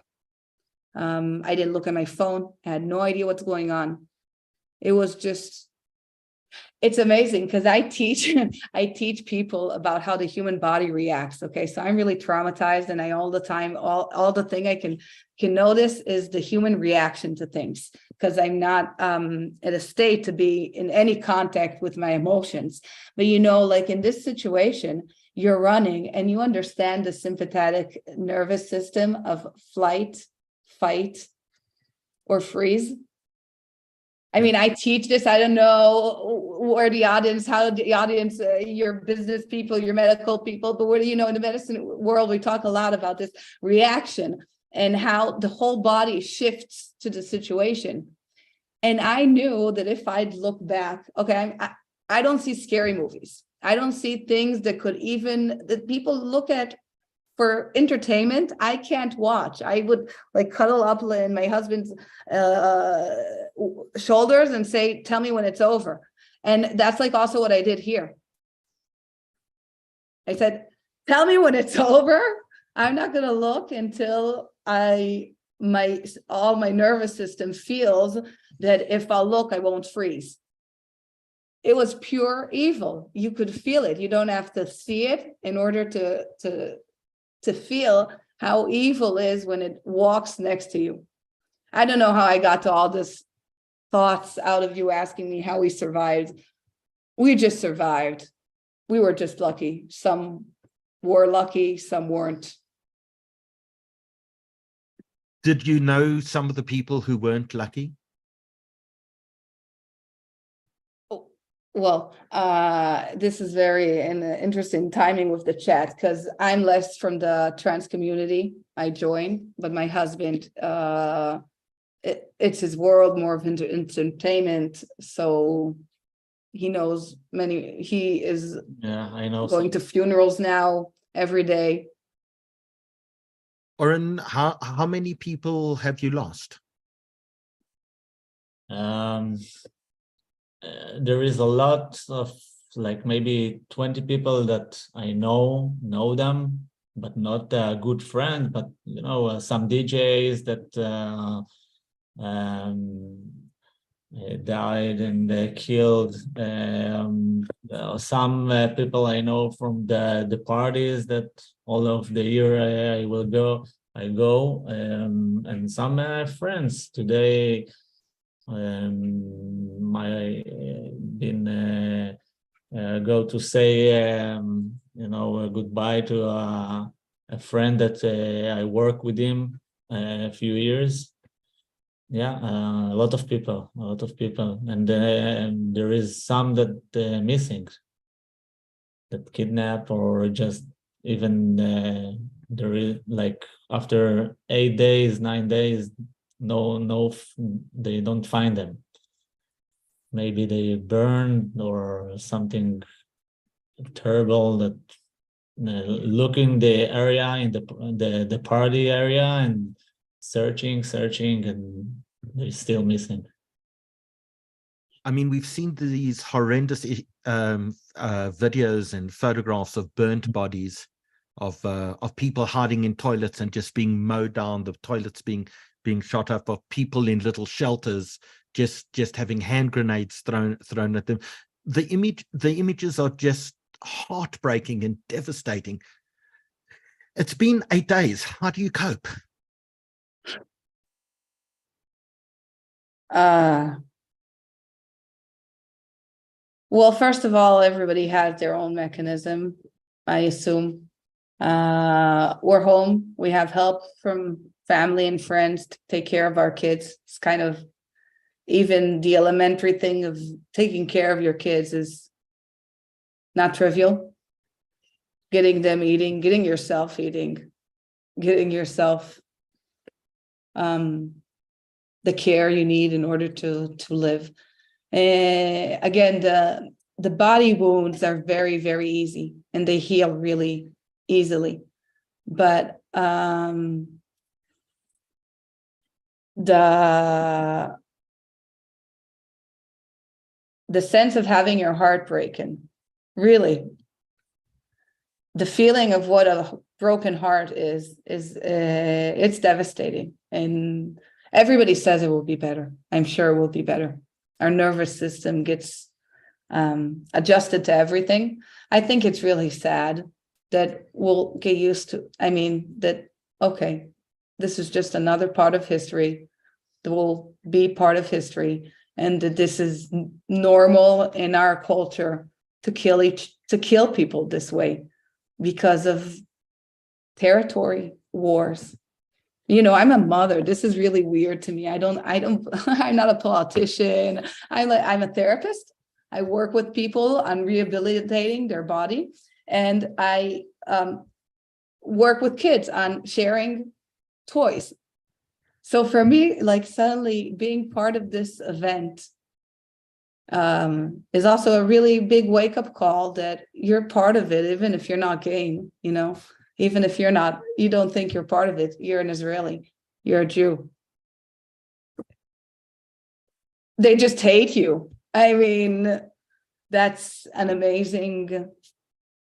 I didn't look at my phone. I had no idea what's going on. It was just, it's amazing because I teach people about how the human body reacts. Okay, so I'm really traumatized, and I all the time, all the thing I can notice is the human reaction to things, because I'm not at a state to be in any contact with my emotions. But you know, like in this situation, you're running and you understand the sympathetic nervous system of flight, fight, or freeze. I mean, I teach this. I don't know where the audience, your business people, your medical people, but where, you know, in the medicine world, we talk a lot about this reaction and how the whole body shifts to the situation. And I knew that if I'd look back, okay, I don't see scary movies. I don't see things that people look at for entertainment. I can't watch. I would like cuddle up in my husband's shoulders and say, tell me when it's over. And that's like also what I did here. I said, tell me when it's over. I'm not going to look until all my nervous system feels that if I'll look, I won't freeze. It was pure evil. You could feel it. You don't have to see it in order to feel how evil is when it walks next to you. I don't know how I got to all this thoughts out of you asking me how we survived. We just survived. We were just lucky. Some were lucky, some weren't. Did you know some of the people who weren't lucky? Well, this is very interesting timing with the chat, because I'm less from the trans community. I joined, but my husband, it's his world, more of entertainment. So he knows he is I know going to funerals now every day. Oren, how many people have you lost? There is a lot of, like, maybe 20 people that I know them, but not good friends. But you know, some DJs that died and killed. Some people I know from the parties that all of the year I go, and some friends today. Go to say goodbye to a friend that I work with him a few years. A lot of people, and there is some that missing, that kidnap, or just even there is, like, after 8 days, 9 days, no, they don't find them. Maybe they burned or something terrible. That looking the area in the party area and searching, and they're still missing. I mean, we've seen these horrendous videos and photographs of burnt bodies, of people hiding in toilets and just being mowed down, the toilets being shot up, of people in little shelters just having hand grenades thrown at them. The images are just heartbreaking and devastating. It's been 8 days. How do you cope? Well, first of all, everybody has their own mechanism, I assume. We're home. We have help from family and friends to take care of our kids. It's kind of, even the elementary thing of taking care of your kids is not trivial. Getting them eating, getting yourself eating, getting yourself the care you need in order to live. Again, the body wounds are very, very easy and they heal really easily. But the sense of having your heart broken, really, the feeling of what a broken heart is it's devastating. And everybody says it will be better. I'm sure it will be better. Our nervous system gets adjusted to everything. I think it's really sad that we'll get used to, that, okay, this is just another part of history that will be part of history, and that this is normal in our culture to kill people this way because of territory wars. I'm a mother. This is really weird to me. I'm not a politician. I'm a therapist. I work with people on rehabilitating their body. And I work with kids on sharing toys. So for me, like, suddenly being part of this event is also a really big wake-up call that you're part of it, even if you're not gay, even if you don't think you're part of it. You're an Israeli, you're a Jew. They just hate you. That's an amazing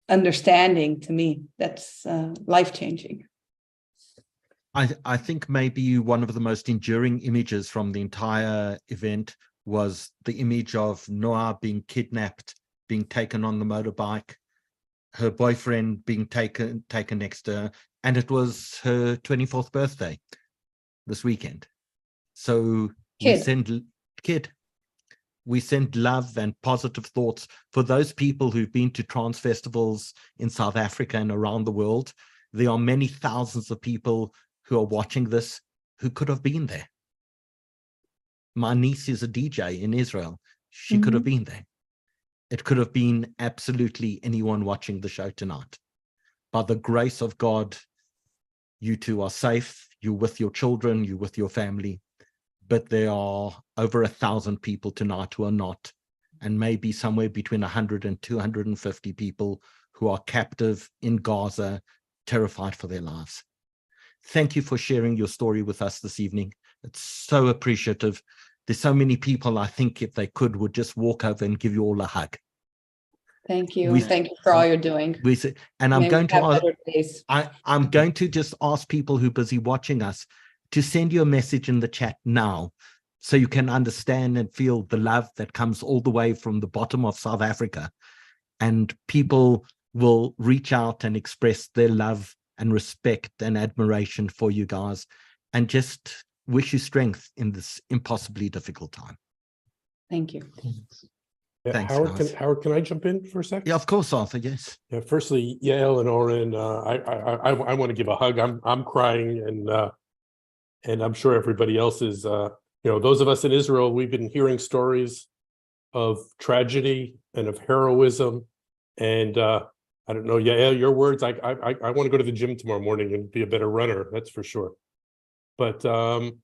understanding to me. That's life-changing. I think maybe one of the most enduring images from the entire event was the image of Noah being kidnapped, being taken on the motorbike, her boyfriend being taken next to her, and it was her 24th birthday this weekend. So we send love and positive thoughts for those people who've been to trans festivals in South Africa and around the world. There are many thousands of people who are watching this who could have been there. My niece is a DJ in Israel. She could have been there. It could have been absolutely anyone watching the show tonight. By the grace of God, you two are safe. You're with your children, you're with your family. But there are over 1,000 people tonight who are not, and maybe somewhere between 100 and 250 people who are captive in Gaza, terrified for their lives. Thank you for sharing your story with us this evening. It's so appreciative. There's so many people, I think, if they could, would just walk over and give you all a hug. Thank you. Thank you for all you're doing. And I'm going to just ask people who are busy watching us to send you a message in the chat now, so you can understand and feel the love that comes all the way from the bottom of South Africa. And people will reach out and express their love and respect and admiration for you guys, and just wish you strength in this impossibly difficult time. Thank you. Yeah, Thanks, Howard, can I jump in for a second? Yeah, of course, Arthur. Yes. Yeah. Firstly, Yael and Oren, I want to give a hug. I'm crying, and I'm sure everybody else is. Those of us in Israel, we've been hearing stories of tragedy and of heroism, and I don't know, Yael, your words. I want to go to the gym tomorrow morning and be a better runner. That's for sure. But one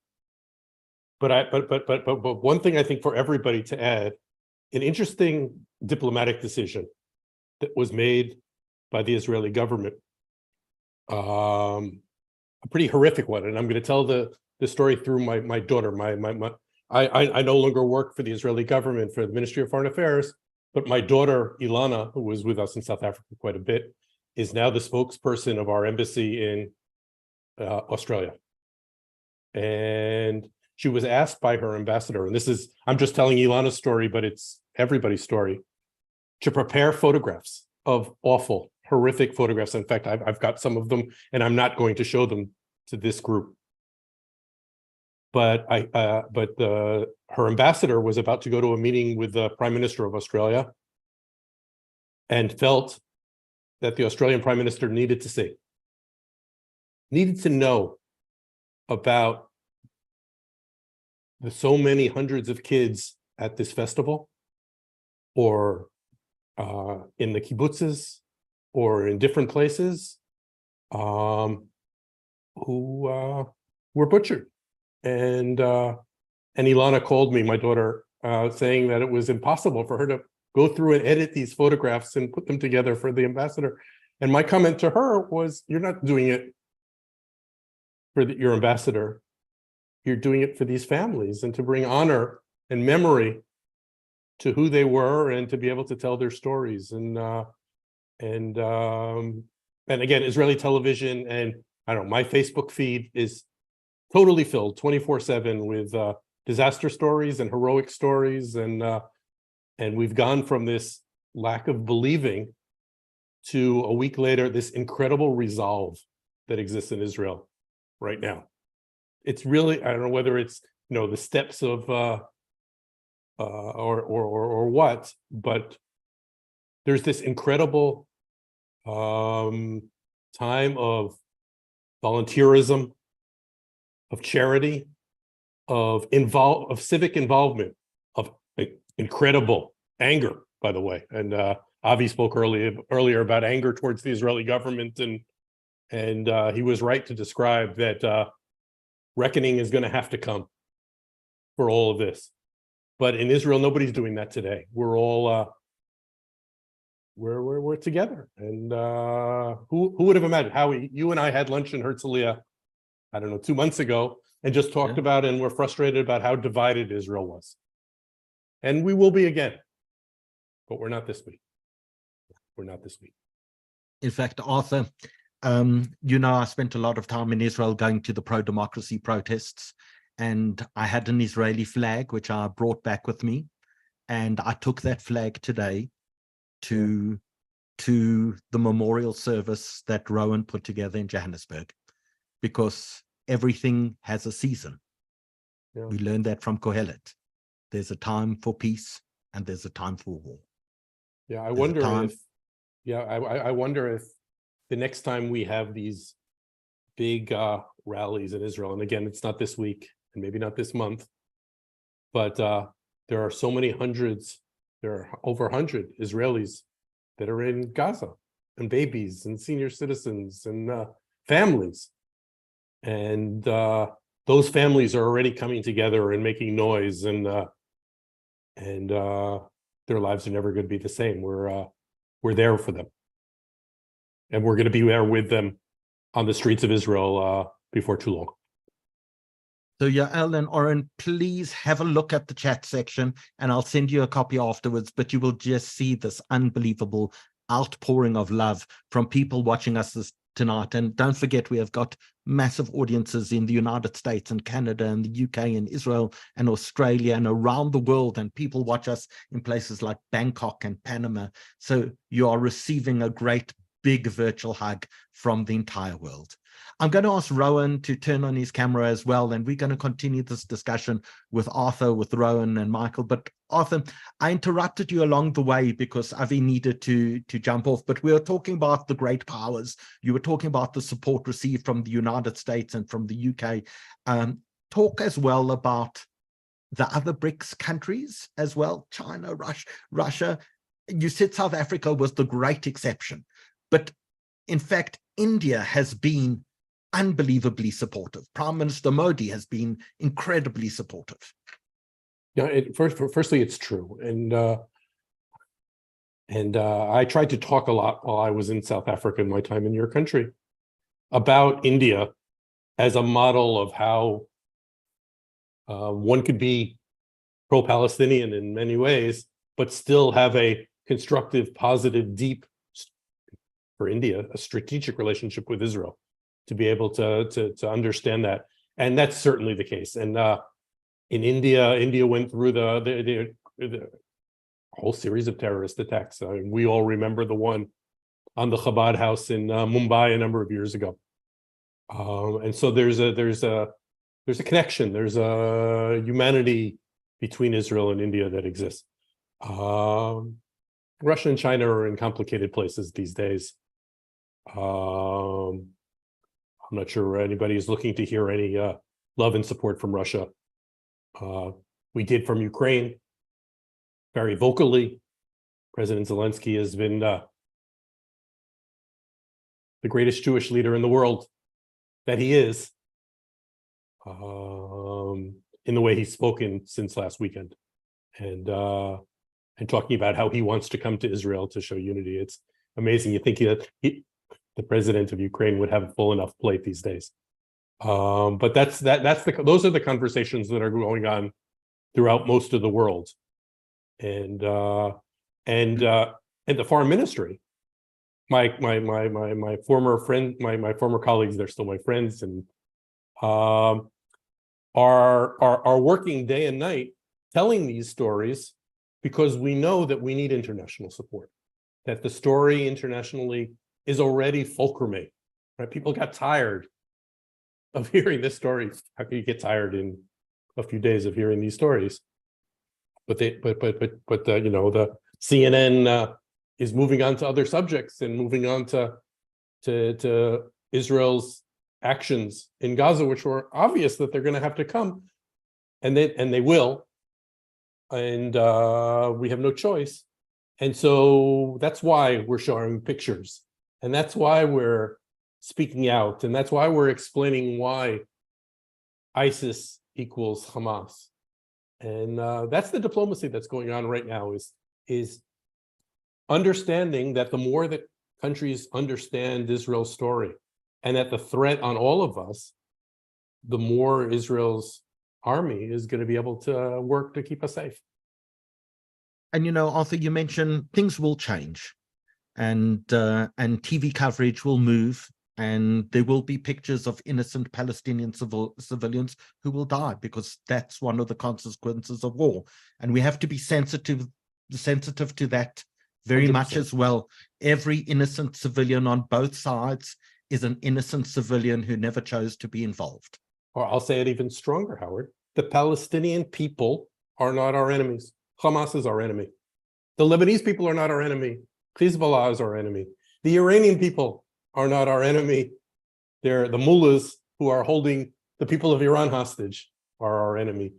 thing I think for everybody to add, an interesting diplomatic decision that was made by the Israeli government, a pretty horrific one, and I'm going to tell the story through my daughter. My I no longer work for the Israeli government, for the Ministry of Foreign Affairs, but my daughter, Ilana, who was with us in South Africa quite a bit, is now the spokesperson of our embassy in Australia. And she was asked by her ambassador, and this is, I'm just telling Ilana's story, but it's everybody's story, to prepare photographs of awful, horrific photographs. In fact, I've got some of them, and I'm not going to show them to this group. But her ambassador was about to go to a meeting with the Prime Minister of Australia and felt that the Australian Prime Minister needed to know about the so many hundreds of kids at this festival, or in the kibbutzes, or in different places, who were butchered. And Ilana called me, my daughter, saying that it was impossible for her to go through and edit these photographs and put them together for the ambassador. And my comment to her was, you're not doing it for your ambassador. You're doing it for these families, and to bring honor and memory to who they were, and to be able to tell their stories. And again, Israeli television, and I don't know, my Facebook feed is totally filled 24/7 with disaster stories and heroic stories, and we've gone from this lack of believing to, a week later, this incredible resolve that exists in Israel right now. It's really, I don't know whether it's, the steps of or what, but there's this incredible time of volunteerism, of charity, of civic involvement, of incredible anger, by the way. And Avi spoke earlier about anger towards the Israeli government, and he was right to describe that reckoning is going to have to come for all of this. But in Israel, nobody's doing that today. We're all we're together. And who would have imagined? Howie, you and I had lunch in Herzliya, I don't know, 2 months ago, and just talked about, and we're frustrated about how divided Israel was. And we will be again, but we're not this week. We're not this week. In fact, Arthur, I spent a lot of time in Israel going to the pro-democracy protests, and I had an Israeli flag, which I brought back with me. And I took that flag today to the memorial service that Rowan put together in Johannesburg, because everything has a season. Yeah. We learned that from Kohelet. There's a time for peace and there's a time for war. Yeah, I wonder if the next time we have these big rallies in Israel, and again, it's not this week and maybe not this month, but there are so many hundreds, there are over 100 Israelis that are in Gaza, and babies and senior citizens and families. And those families are already coming together and making noise, and their lives are never going to be the same. We're there for them, and we're going to be there with them on the streets of Israel before too long. So Yael and Oren, please have a look at the chat section, and I'll send you a copy afterwards, but you will just see this unbelievable outpouring of love from people watching us tonight. And don't forget, we have got massive audiences in the United States and Canada and the UK and Israel and Australia and around the world, and people watch us in places like Bangkok and Panama. So you are receiving a great big virtual hug from the entire world. I'm going to ask Rowan to turn on his camera as well, and we're going to continue this discussion with Arthur, with Rowan and Michael. But Arthur, I interrupted you along the way because Avi needed to jump off, but we were talking about the great powers. You were talking about the support received from the United States and from the UK. Talk as well about the other BRICS countries as well, China, Russia. You said South Africa was the great exception, but in fact, India has been unbelievably supportive. Prime Minister Modi has been incredibly supportive. Yeah, firstly, it's true. And I tried to talk a lot while I was in South Africa in my time in your country about India as a model of how One could be pro-Palestinian in many ways, but still have a constructive, positive, deep, for India, a strategic relationship with Israel, to be able to understand that. And that's certainly the case. And in India went through the whole series of terrorist attacks. We all remember the one on the Chabad house in Mumbai a number of years ago. And so there's a connection, there's a humanity between Israel and India that exists. Russia and China are in complicated places these days. I'm not sure anybody is looking to hear any love and support from Russia. We did from Ukraine very vocally. President Zelensky has been the greatest Jewish leader in the world that he is, in the way he's spoken since last weekend, and talking about how he wants to come to Israel to show unity. It's amazing. You think that the president of Ukraine would have a full enough plate these days. But those are the conversations that are going on throughout most of the world, and the foreign ministry. My former friend, my former colleagues, they're still my friends, and are working day and night telling these stories, because we know that we need international support, that the story internationally is already fulcrumate, right? People got tired of hearing this story. How can you get tired in a few days of hearing these stories? But the CNN is moving on to other subjects and moving on to Israel's actions in Gaza, which were obvious that they're going to have to come, and they will, and we have no choice. And so that's why we're showing pictures, and that's why we're speaking out, and that's why we're explaining why ISIS equals Hamas. And that's the diplomacy that's going on right now, is understanding that the more that countries understand Israel's story, and that the threat on all of us, the more Israel's army is going to be able to work to keep us safe. And Arthur, you mentioned things will change, and TV coverage will move, and there will be pictures of innocent Palestinian civilians who will die, because that's one of the consequences of war, and we have to be sensitive to that very 100%. Much as well. Every innocent civilian on both sides is an innocent civilian who never chose to be involved. Or I'll say it even stronger, Howard. The Palestinian people are not our enemies. Hamas is our enemy. The Lebanese people are not our enemy. Hezbollah is our enemy. The Iranian people are not our enemy. They're the mullahs who are holding the people of Iran hostage are our enemy.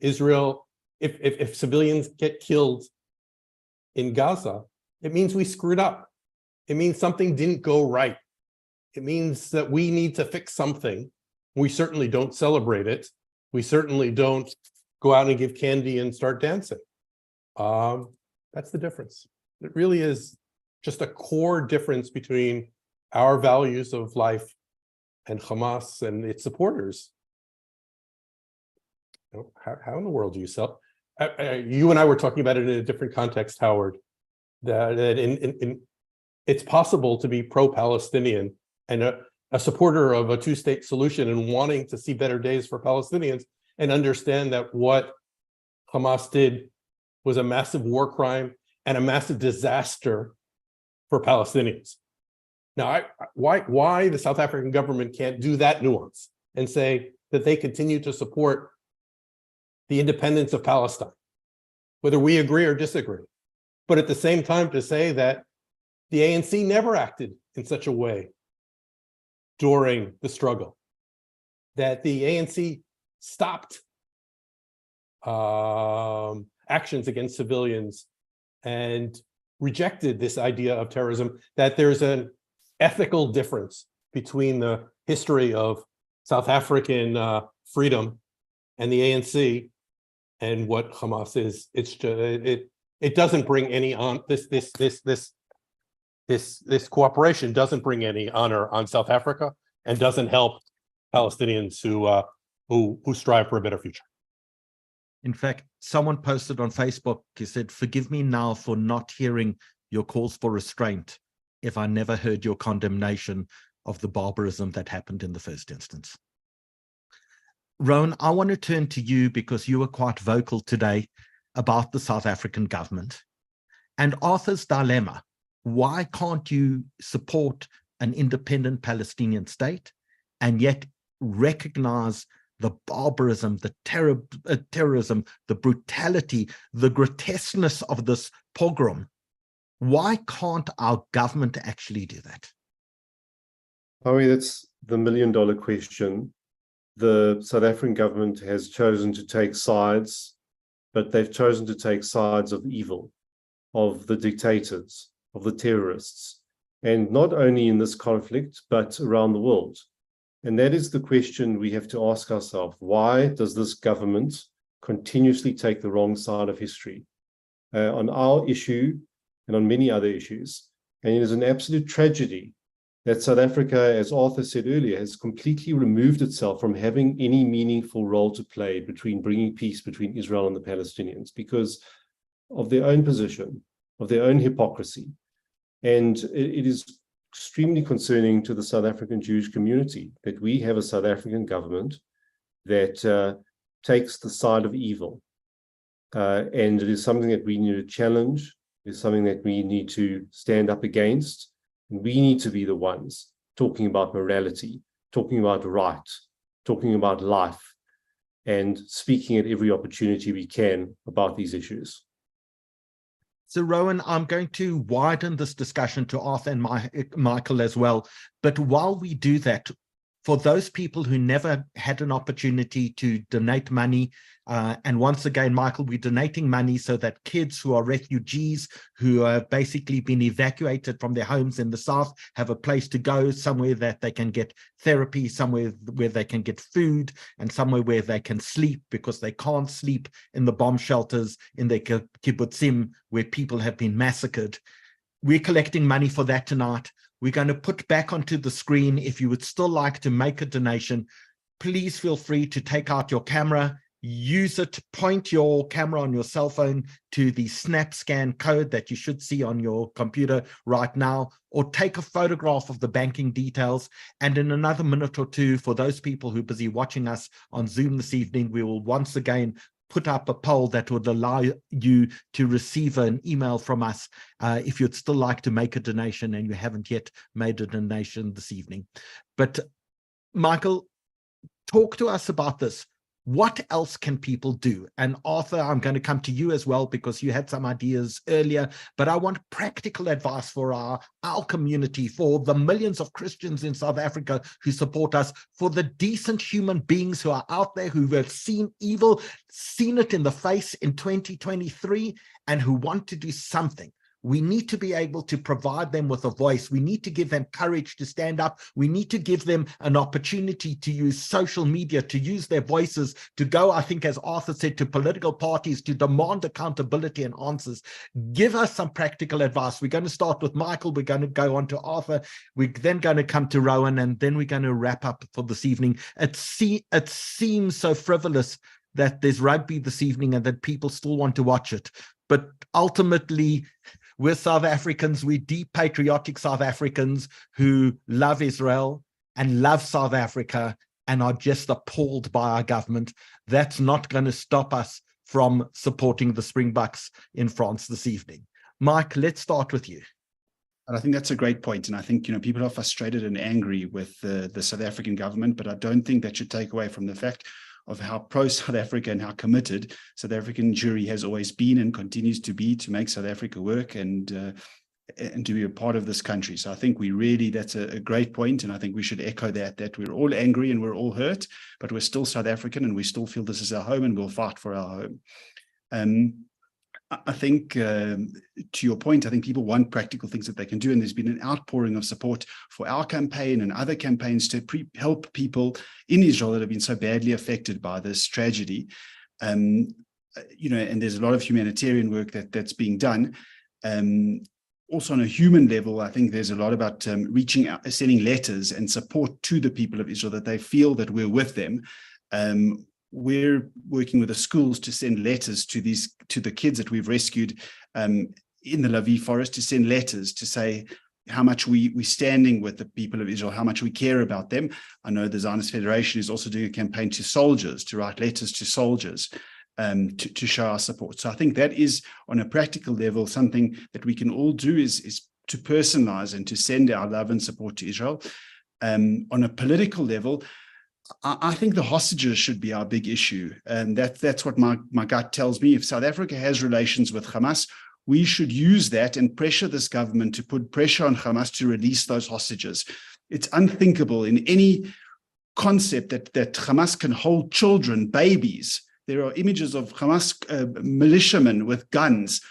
Israel, if civilians get killed in Gaza, it means we screwed up. It means something didn't go right. It means that we need to fix something. We certainly don't celebrate it. We certainly don't go out and give candy and start dancing. That's the difference. It really is just a core difference between our values of life and Hamas and its supporters. How in the world do you sell? You and I were talking about it in a different context, Howard, that it's possible to be pro-Palestinian and a supporter of a two-state solution and wanting to see better days for Palestinians, and understand that what Hamas did was a massive war crime and a massive disaster for Palestinians. Now, why the South African government can't do that nuance and say that they continue to support the independence of Palestine, whether we agree or disagree, but at the same time to say that the ANC never acted in such a way during the struggle, that the ANC stopped actions against civilians and rejected this idea of terrorism, that there's an ethical difference between the history of South African freedom and the ANC and what Hamas is. It's just, it doesn't bring any on this cooperation doesn't bring any honor on South Africa, and doesn't help Palestinians who who strive for a better future. In fact, someone posted on Facebook, he said, "Forgive me now for not hearing your calls for restraint if I never heard your condemnation of the barbarism that happened in the first instance." Rowan, I want to turn to you because you were quite vocal today about the South African government and Arthur's dilemma. Why can't you support an independent Palestinian state and yet recognize the barbarism, the terrorism, the brutality, the grotesqueness of this pogrom? Why can't our government actually do that? Avi, that's the million-dollar question. The South African government has chosen to take sides, but they've chosen to take sides of evil, of the dictators, of the terrorists, and not only in this conflict, but around the world. And that is the question we have to ask ourselves. Why does this government continuously take the wrong side of history on our issue and on many other issues? And it is an absolute tragedy that South Africa, as Arthur said earlier, has completely removed itself from having any meaningful role to play between bringing peace between Israel and the Palestinians because of their own position, of their own hypocrisy. And it is extremely concerning to the South African Jewish community that we have a South African government that takes the side of evil. And it is something that we need to challenge. It's something that we need to stand up against. And we need to be the ones talking about morality, talking about right, talking about life, and speaking at every opportunity we can about these issues. So, Rowan, I'm going to widen this discussion to Arthur and Michael as well. But while we do that, for those people who never had an opportunity to donate money, and once again, Michael, we're donating money so that kids who are refugees, who have basically been evacuated from their homes in the South, have a place to go, somewhere that they can get therapy, somewhere where they can get food, and somewhere where they can sleep because they can't sleep in the bomb shelters in the kibbutzim where people have been massacred. We're collecting money for that tonight. We're going to put back onto the screen. If you would still like to make a donation, please feel free to take out your camera, use it, point your camera on your cell phone to the SnapScan code that you should see on your computer right now, or take a photograph of the banking details. And in another minute or two, for those people who are busy watching us on Zoom this evening, we will once again put up a poll that would allow you to receive an email from us if you'd still like to make a donation and you haven't yet made a donation this evening. But Michael, talk to us about this. What else can people do? And Arthur, I'm going to come to you as well because you had some ideas earlier, but I want practical advice for our community, for the millions of Christians in South Africa who support us, for the decent human beings who are out there who have seen evil, seen it in the face in 2023, and who want to do something. We need to be able to provide them with a voice. We need to give them courage to stand up. We need to give them an opportunity to use social media, to use their voices, to go, I think, as Arthur said, to political parties, to demand accountability and answers. Give us some practical advice. We're going to start with Michael. We're going to go on to Arthur. We're then going to come to Rowan, and then we're going to wrap up for this evening. It seems so frivolous that there's rugby this evening and that people still want to watch it. But ultimately, we're South Africans, we're deep patriotic South Africans who love Israel and love South Africa and are just appalled by our government. That's not going to stop us from supporting the Springboks in France this evening. Mike, let's start with you. And I think that's a great point. And I think, people are frustrated and angry with the South African government, but I don't think that should take away from the fact of how pro-South Africa and how committed South African Jewry has always been and continues to be to make South Africa work and to be a part of this country. So I think that's a great point, and I think we should echo that we're all angry and we're all hurt, but we're still South African and we still feel this is our home and we'll fight for our home. I think, to your point, I think people want practical things that they can do, and there's been an outpouring of support for our campaign and other campaigns to help people in Israel that have been so badly affected by this tragedy. And there's a lot of humanitarian work that's being done. Also on a human level, I think there's a lot about reaching out, sending letters and support to the people of Israel, that they feel that we're with them. We're working with the schools to send letters to the kids that we've rescued in the Lavi forest, to send letters to say how much we're standing with the people of Israel, how much we care about them. I know the Zionist Federation is also doing a campaign to soldiers, to write letters to soldiers to show our support. So I think that is, on a practical level, something that we can all do is to personalize and to send our love and support to Israel. On a political level, I think the hostages should be our big issue. And that's what my gut tells me. If South Africa has relations with Hamas, we should use that and pressure this government to put pressure on Hamas to release those hostages. It's unthinkable in any concept that Hamas can hold children, babies. There are images of Hamas militiamen with guns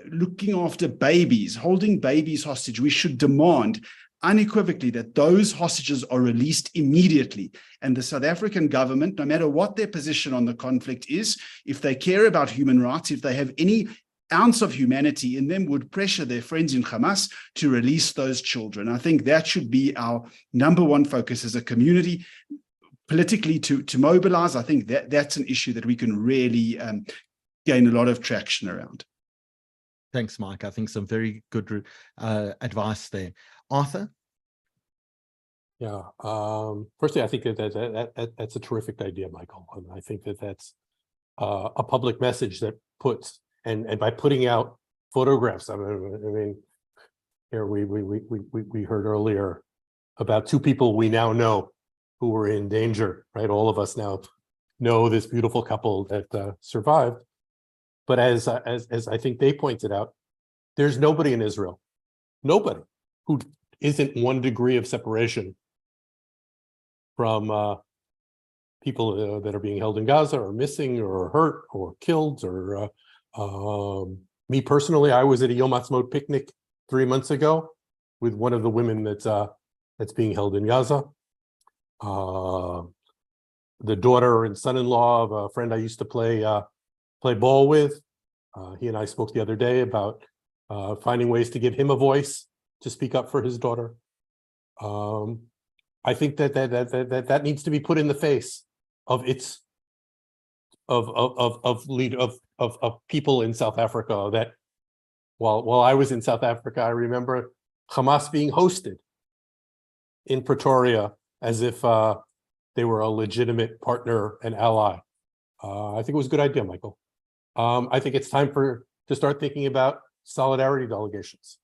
looking after babies, holding babies hostage. We should demand unequivocally that those hostages are released immediately. And the South African government, no matter what their position on the conflict is, if they care about human rights, if they have any ounce of humanity in them, would pressure their friends in Hamas to release those children. I think that should be our number one focus as a community, politically to mobilize. I think that's an issue that we can really gain a lot of traction around. Thanks, Mike. I think some very good advice there. Arthur? Yeah. Firstly, I think that's a terrific idea, Michael. And I think that's a public message that puts, and by putting out photographs. I mean, here we heard earlier about two people we now know who were in danger, right? All of us now know this beautiful couple that survived. But as I think they pointed out, there's nobody in Israel, nobody who isn't 1 degree of separation from people that are being held in Gaza or missing or hurt or killed. Or me personally, I was at a Yom Ha'atzmaut picnic 3 months ago with one of the women that's being held in Gaza. The daughter and son-in-law of a friend I used to play ball with. He and I spoke the other day about finding ways to give him a voice to speak up for his daughter. I think that needs to be put in the face of people in South Africa. That while I was in South Africa, I remember Hamas being hosted in Pretoria as if they were a legitimate partner and ally. I think it was a good idea, Michael. I think it's time to start thinking about solidarity delegations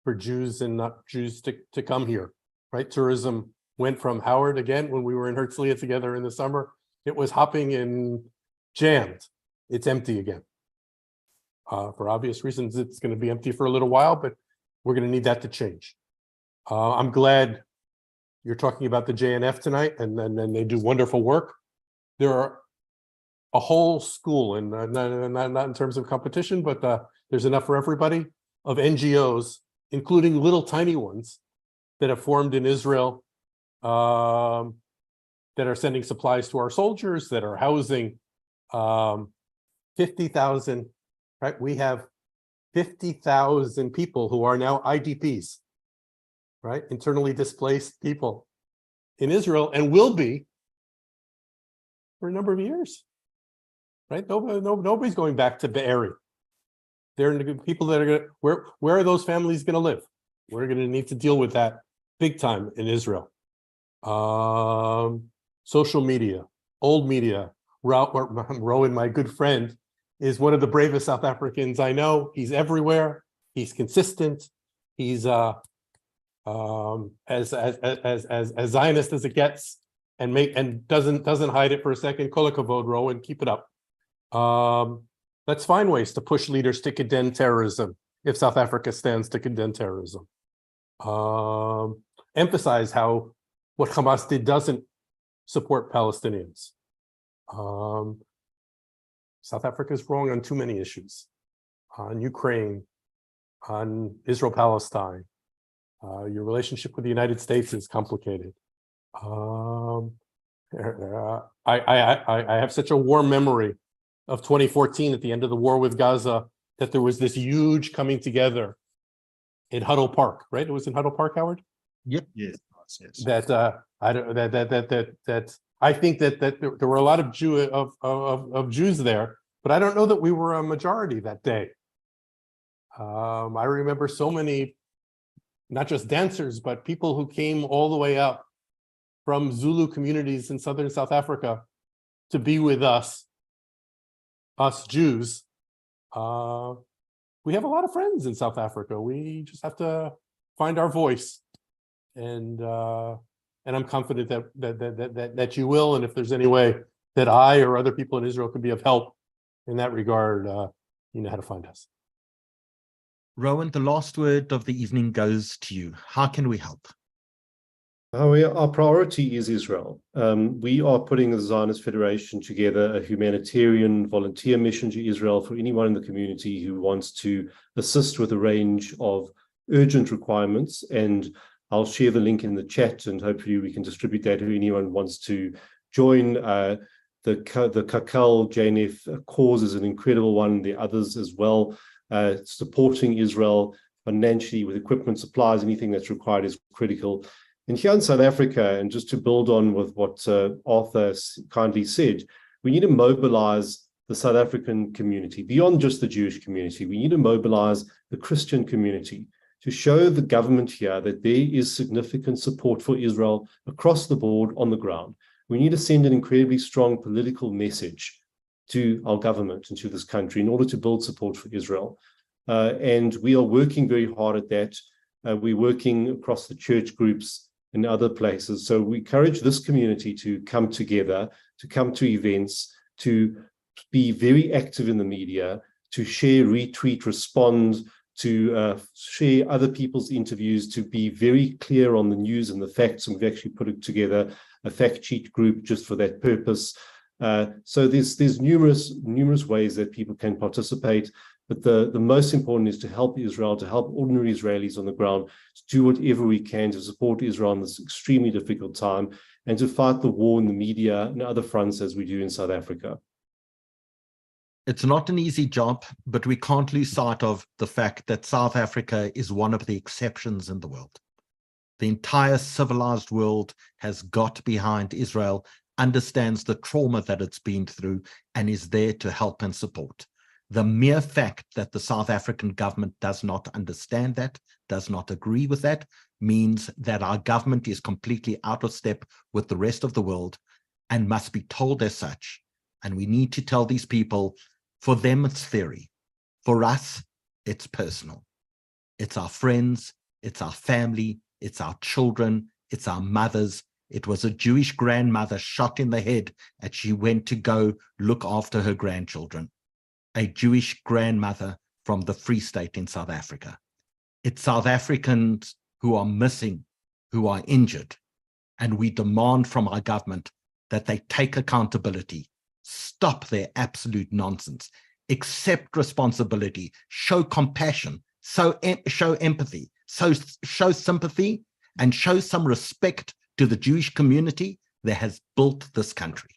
for Jews and not Jews to come here, right? Tourism went from Howard again when we were in Herzliya together in the summer. It was hopping and jammed. It's empty again. For obvious reasons, it's going to be empty for a little while, but we're going to need that to change. I'm glad you're talking about the JNF tonight, and then they do wonderful work. There are a whole school, and not in terms of competition, but there's enough for everybody, of NGOs, including little tiny ones that have formed in Israel, that are sending supplies to our soldiers, that are housing 50,000, right? We have 50,000 people who are now IDPs, right? Internally displaced people in Israel, and will be for a number of years, right? Nobody's going back to Be'eri. There are people that are going to, where are those families going to live? We're going to need to deal with that big time in Israel. Social media, old media. Rowan, my good friend, is one of the bravest South Africans I know. He's everywhere. He's consistent. He's as Zionist as it gets, and doesn't hide it for a second. Kol hakavod, Rowan, keep it up. Let's find ways to push leaders to condemn terrorism if South Africa stands to condemn terrorism. Emphasize how what Hamas did doesn't support Palestinians. South Africa is wrong on too many issues, on Ukraine, on Israel-Palestine. Your relationship with the United States is complicated. I have such a warm memory of 2014 at the end of the war with Gaza, that there was this huge coming together in Huddle Park, right? It was in Huddle Park, Howard? Yep. Yes. Yes. that I don't that I think that there were a lot of Jews there, but I don't know that we were a majority that day. I remember so many, not just dancers, but people who came all the way up from Zulu communities in southern South Africa to be with us Jews. We have a lot of friends in South Africa. We just have to find our voice, and I'm confident that you will. And if there's any way that I or other people in Israel can be of help in that regard, you know how to find us. Rowan, the last word of the evening goes to you. How can we help? Our priority is Israel. We are putting the Zionist Federation together, a humanitarian volunteer mission to Israel for anyone in the community who wants to assist with a range of urgent requirements. And I'll share the link in the chat, and hopefully we can distribute that to anyone who wants to join. The Kakal JNF cause is an incredible one. There are others as well. Supporting Israel financially with equipment, supplies, anything that's required is critical. And here in South Africa, and just to build on with what Arthur kindly said, we need to mobilize the South African community beyond just the Jewish community. We need to mobilize the Christian community to show the government here that there is significant support for Israel across the board on the ground. We need to send an incredibly strong political message to our government and to this country in order to build support for Israel. And we are working very hard at that. We're working across the church groups and other places. So we encourage this community to come together, to come to events, to be very active in the media, to share, retweet, respond, to share other people's interviews, to be very clear on the news and the facts. And we've actually put together a fact sheet group just for that purpose. So there's numerous ways that people can participate, but the most important is to help Israel, to help ordinary Israelis on the ground, to do whatever we can to support Israel in this extremely difficult time, and to fight the war in the media and other fronts as we do in South Africa. It's not an easy job, but we can't lose sight of the fact that South Africa is one of the exceptions in the world. The entire civilized world has got behind Israel, understands the trauma that it's been through, and is there to help and support. The mere fact that the South African government does not understand that, does not agree with that, means that our government is completely out of step with the rest of the world and must be told as such. And we need to tell these people, for them it's theory. For us, it's personal. It's our friends, it's our family, it's our children, it's our mothers. It was a Jewish grandmother shot in the head as she went to go look after her grandchildren. A Jewish grandmother from the Free State in South Africa. It's South Africans who are missing, who are injured, and we demand from our government that they take accountability, stop their absolute nonsense, accept responsibility, show compassion, show empathy, show sympathy, and show some respect to the Jewish community that has built this country.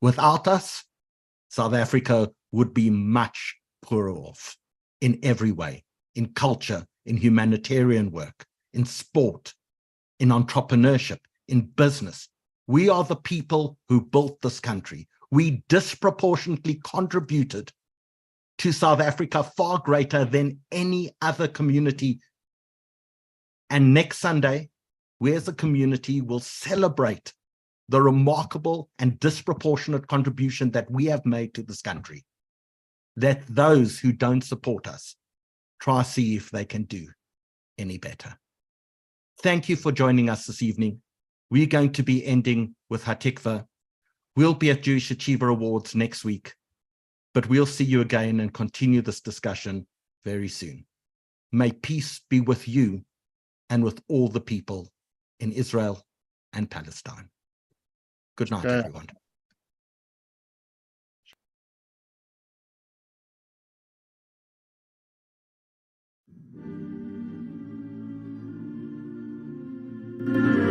Without us, South Africa would be much poorer off in every way, in culture, in humanitarian work, in sport, in entrepreneurship, in business. We are the people who built this country. We disproportionately contributed to South Africa far greater than any other community. And next Sunday, we as a community will celebrate the remarkable and disproportionate contribution that we have made to this country. Let those who don't support us try to see if they can do any better. Thank you for joining us this evening. We're going to be ending with Hatikva. We'll be at Jewish Achiever Awards next week, but we'll see you again and continue this discussion very soon. May peace be with you and with all the people in Israel and Palestine. Good night, everyone. Thank you.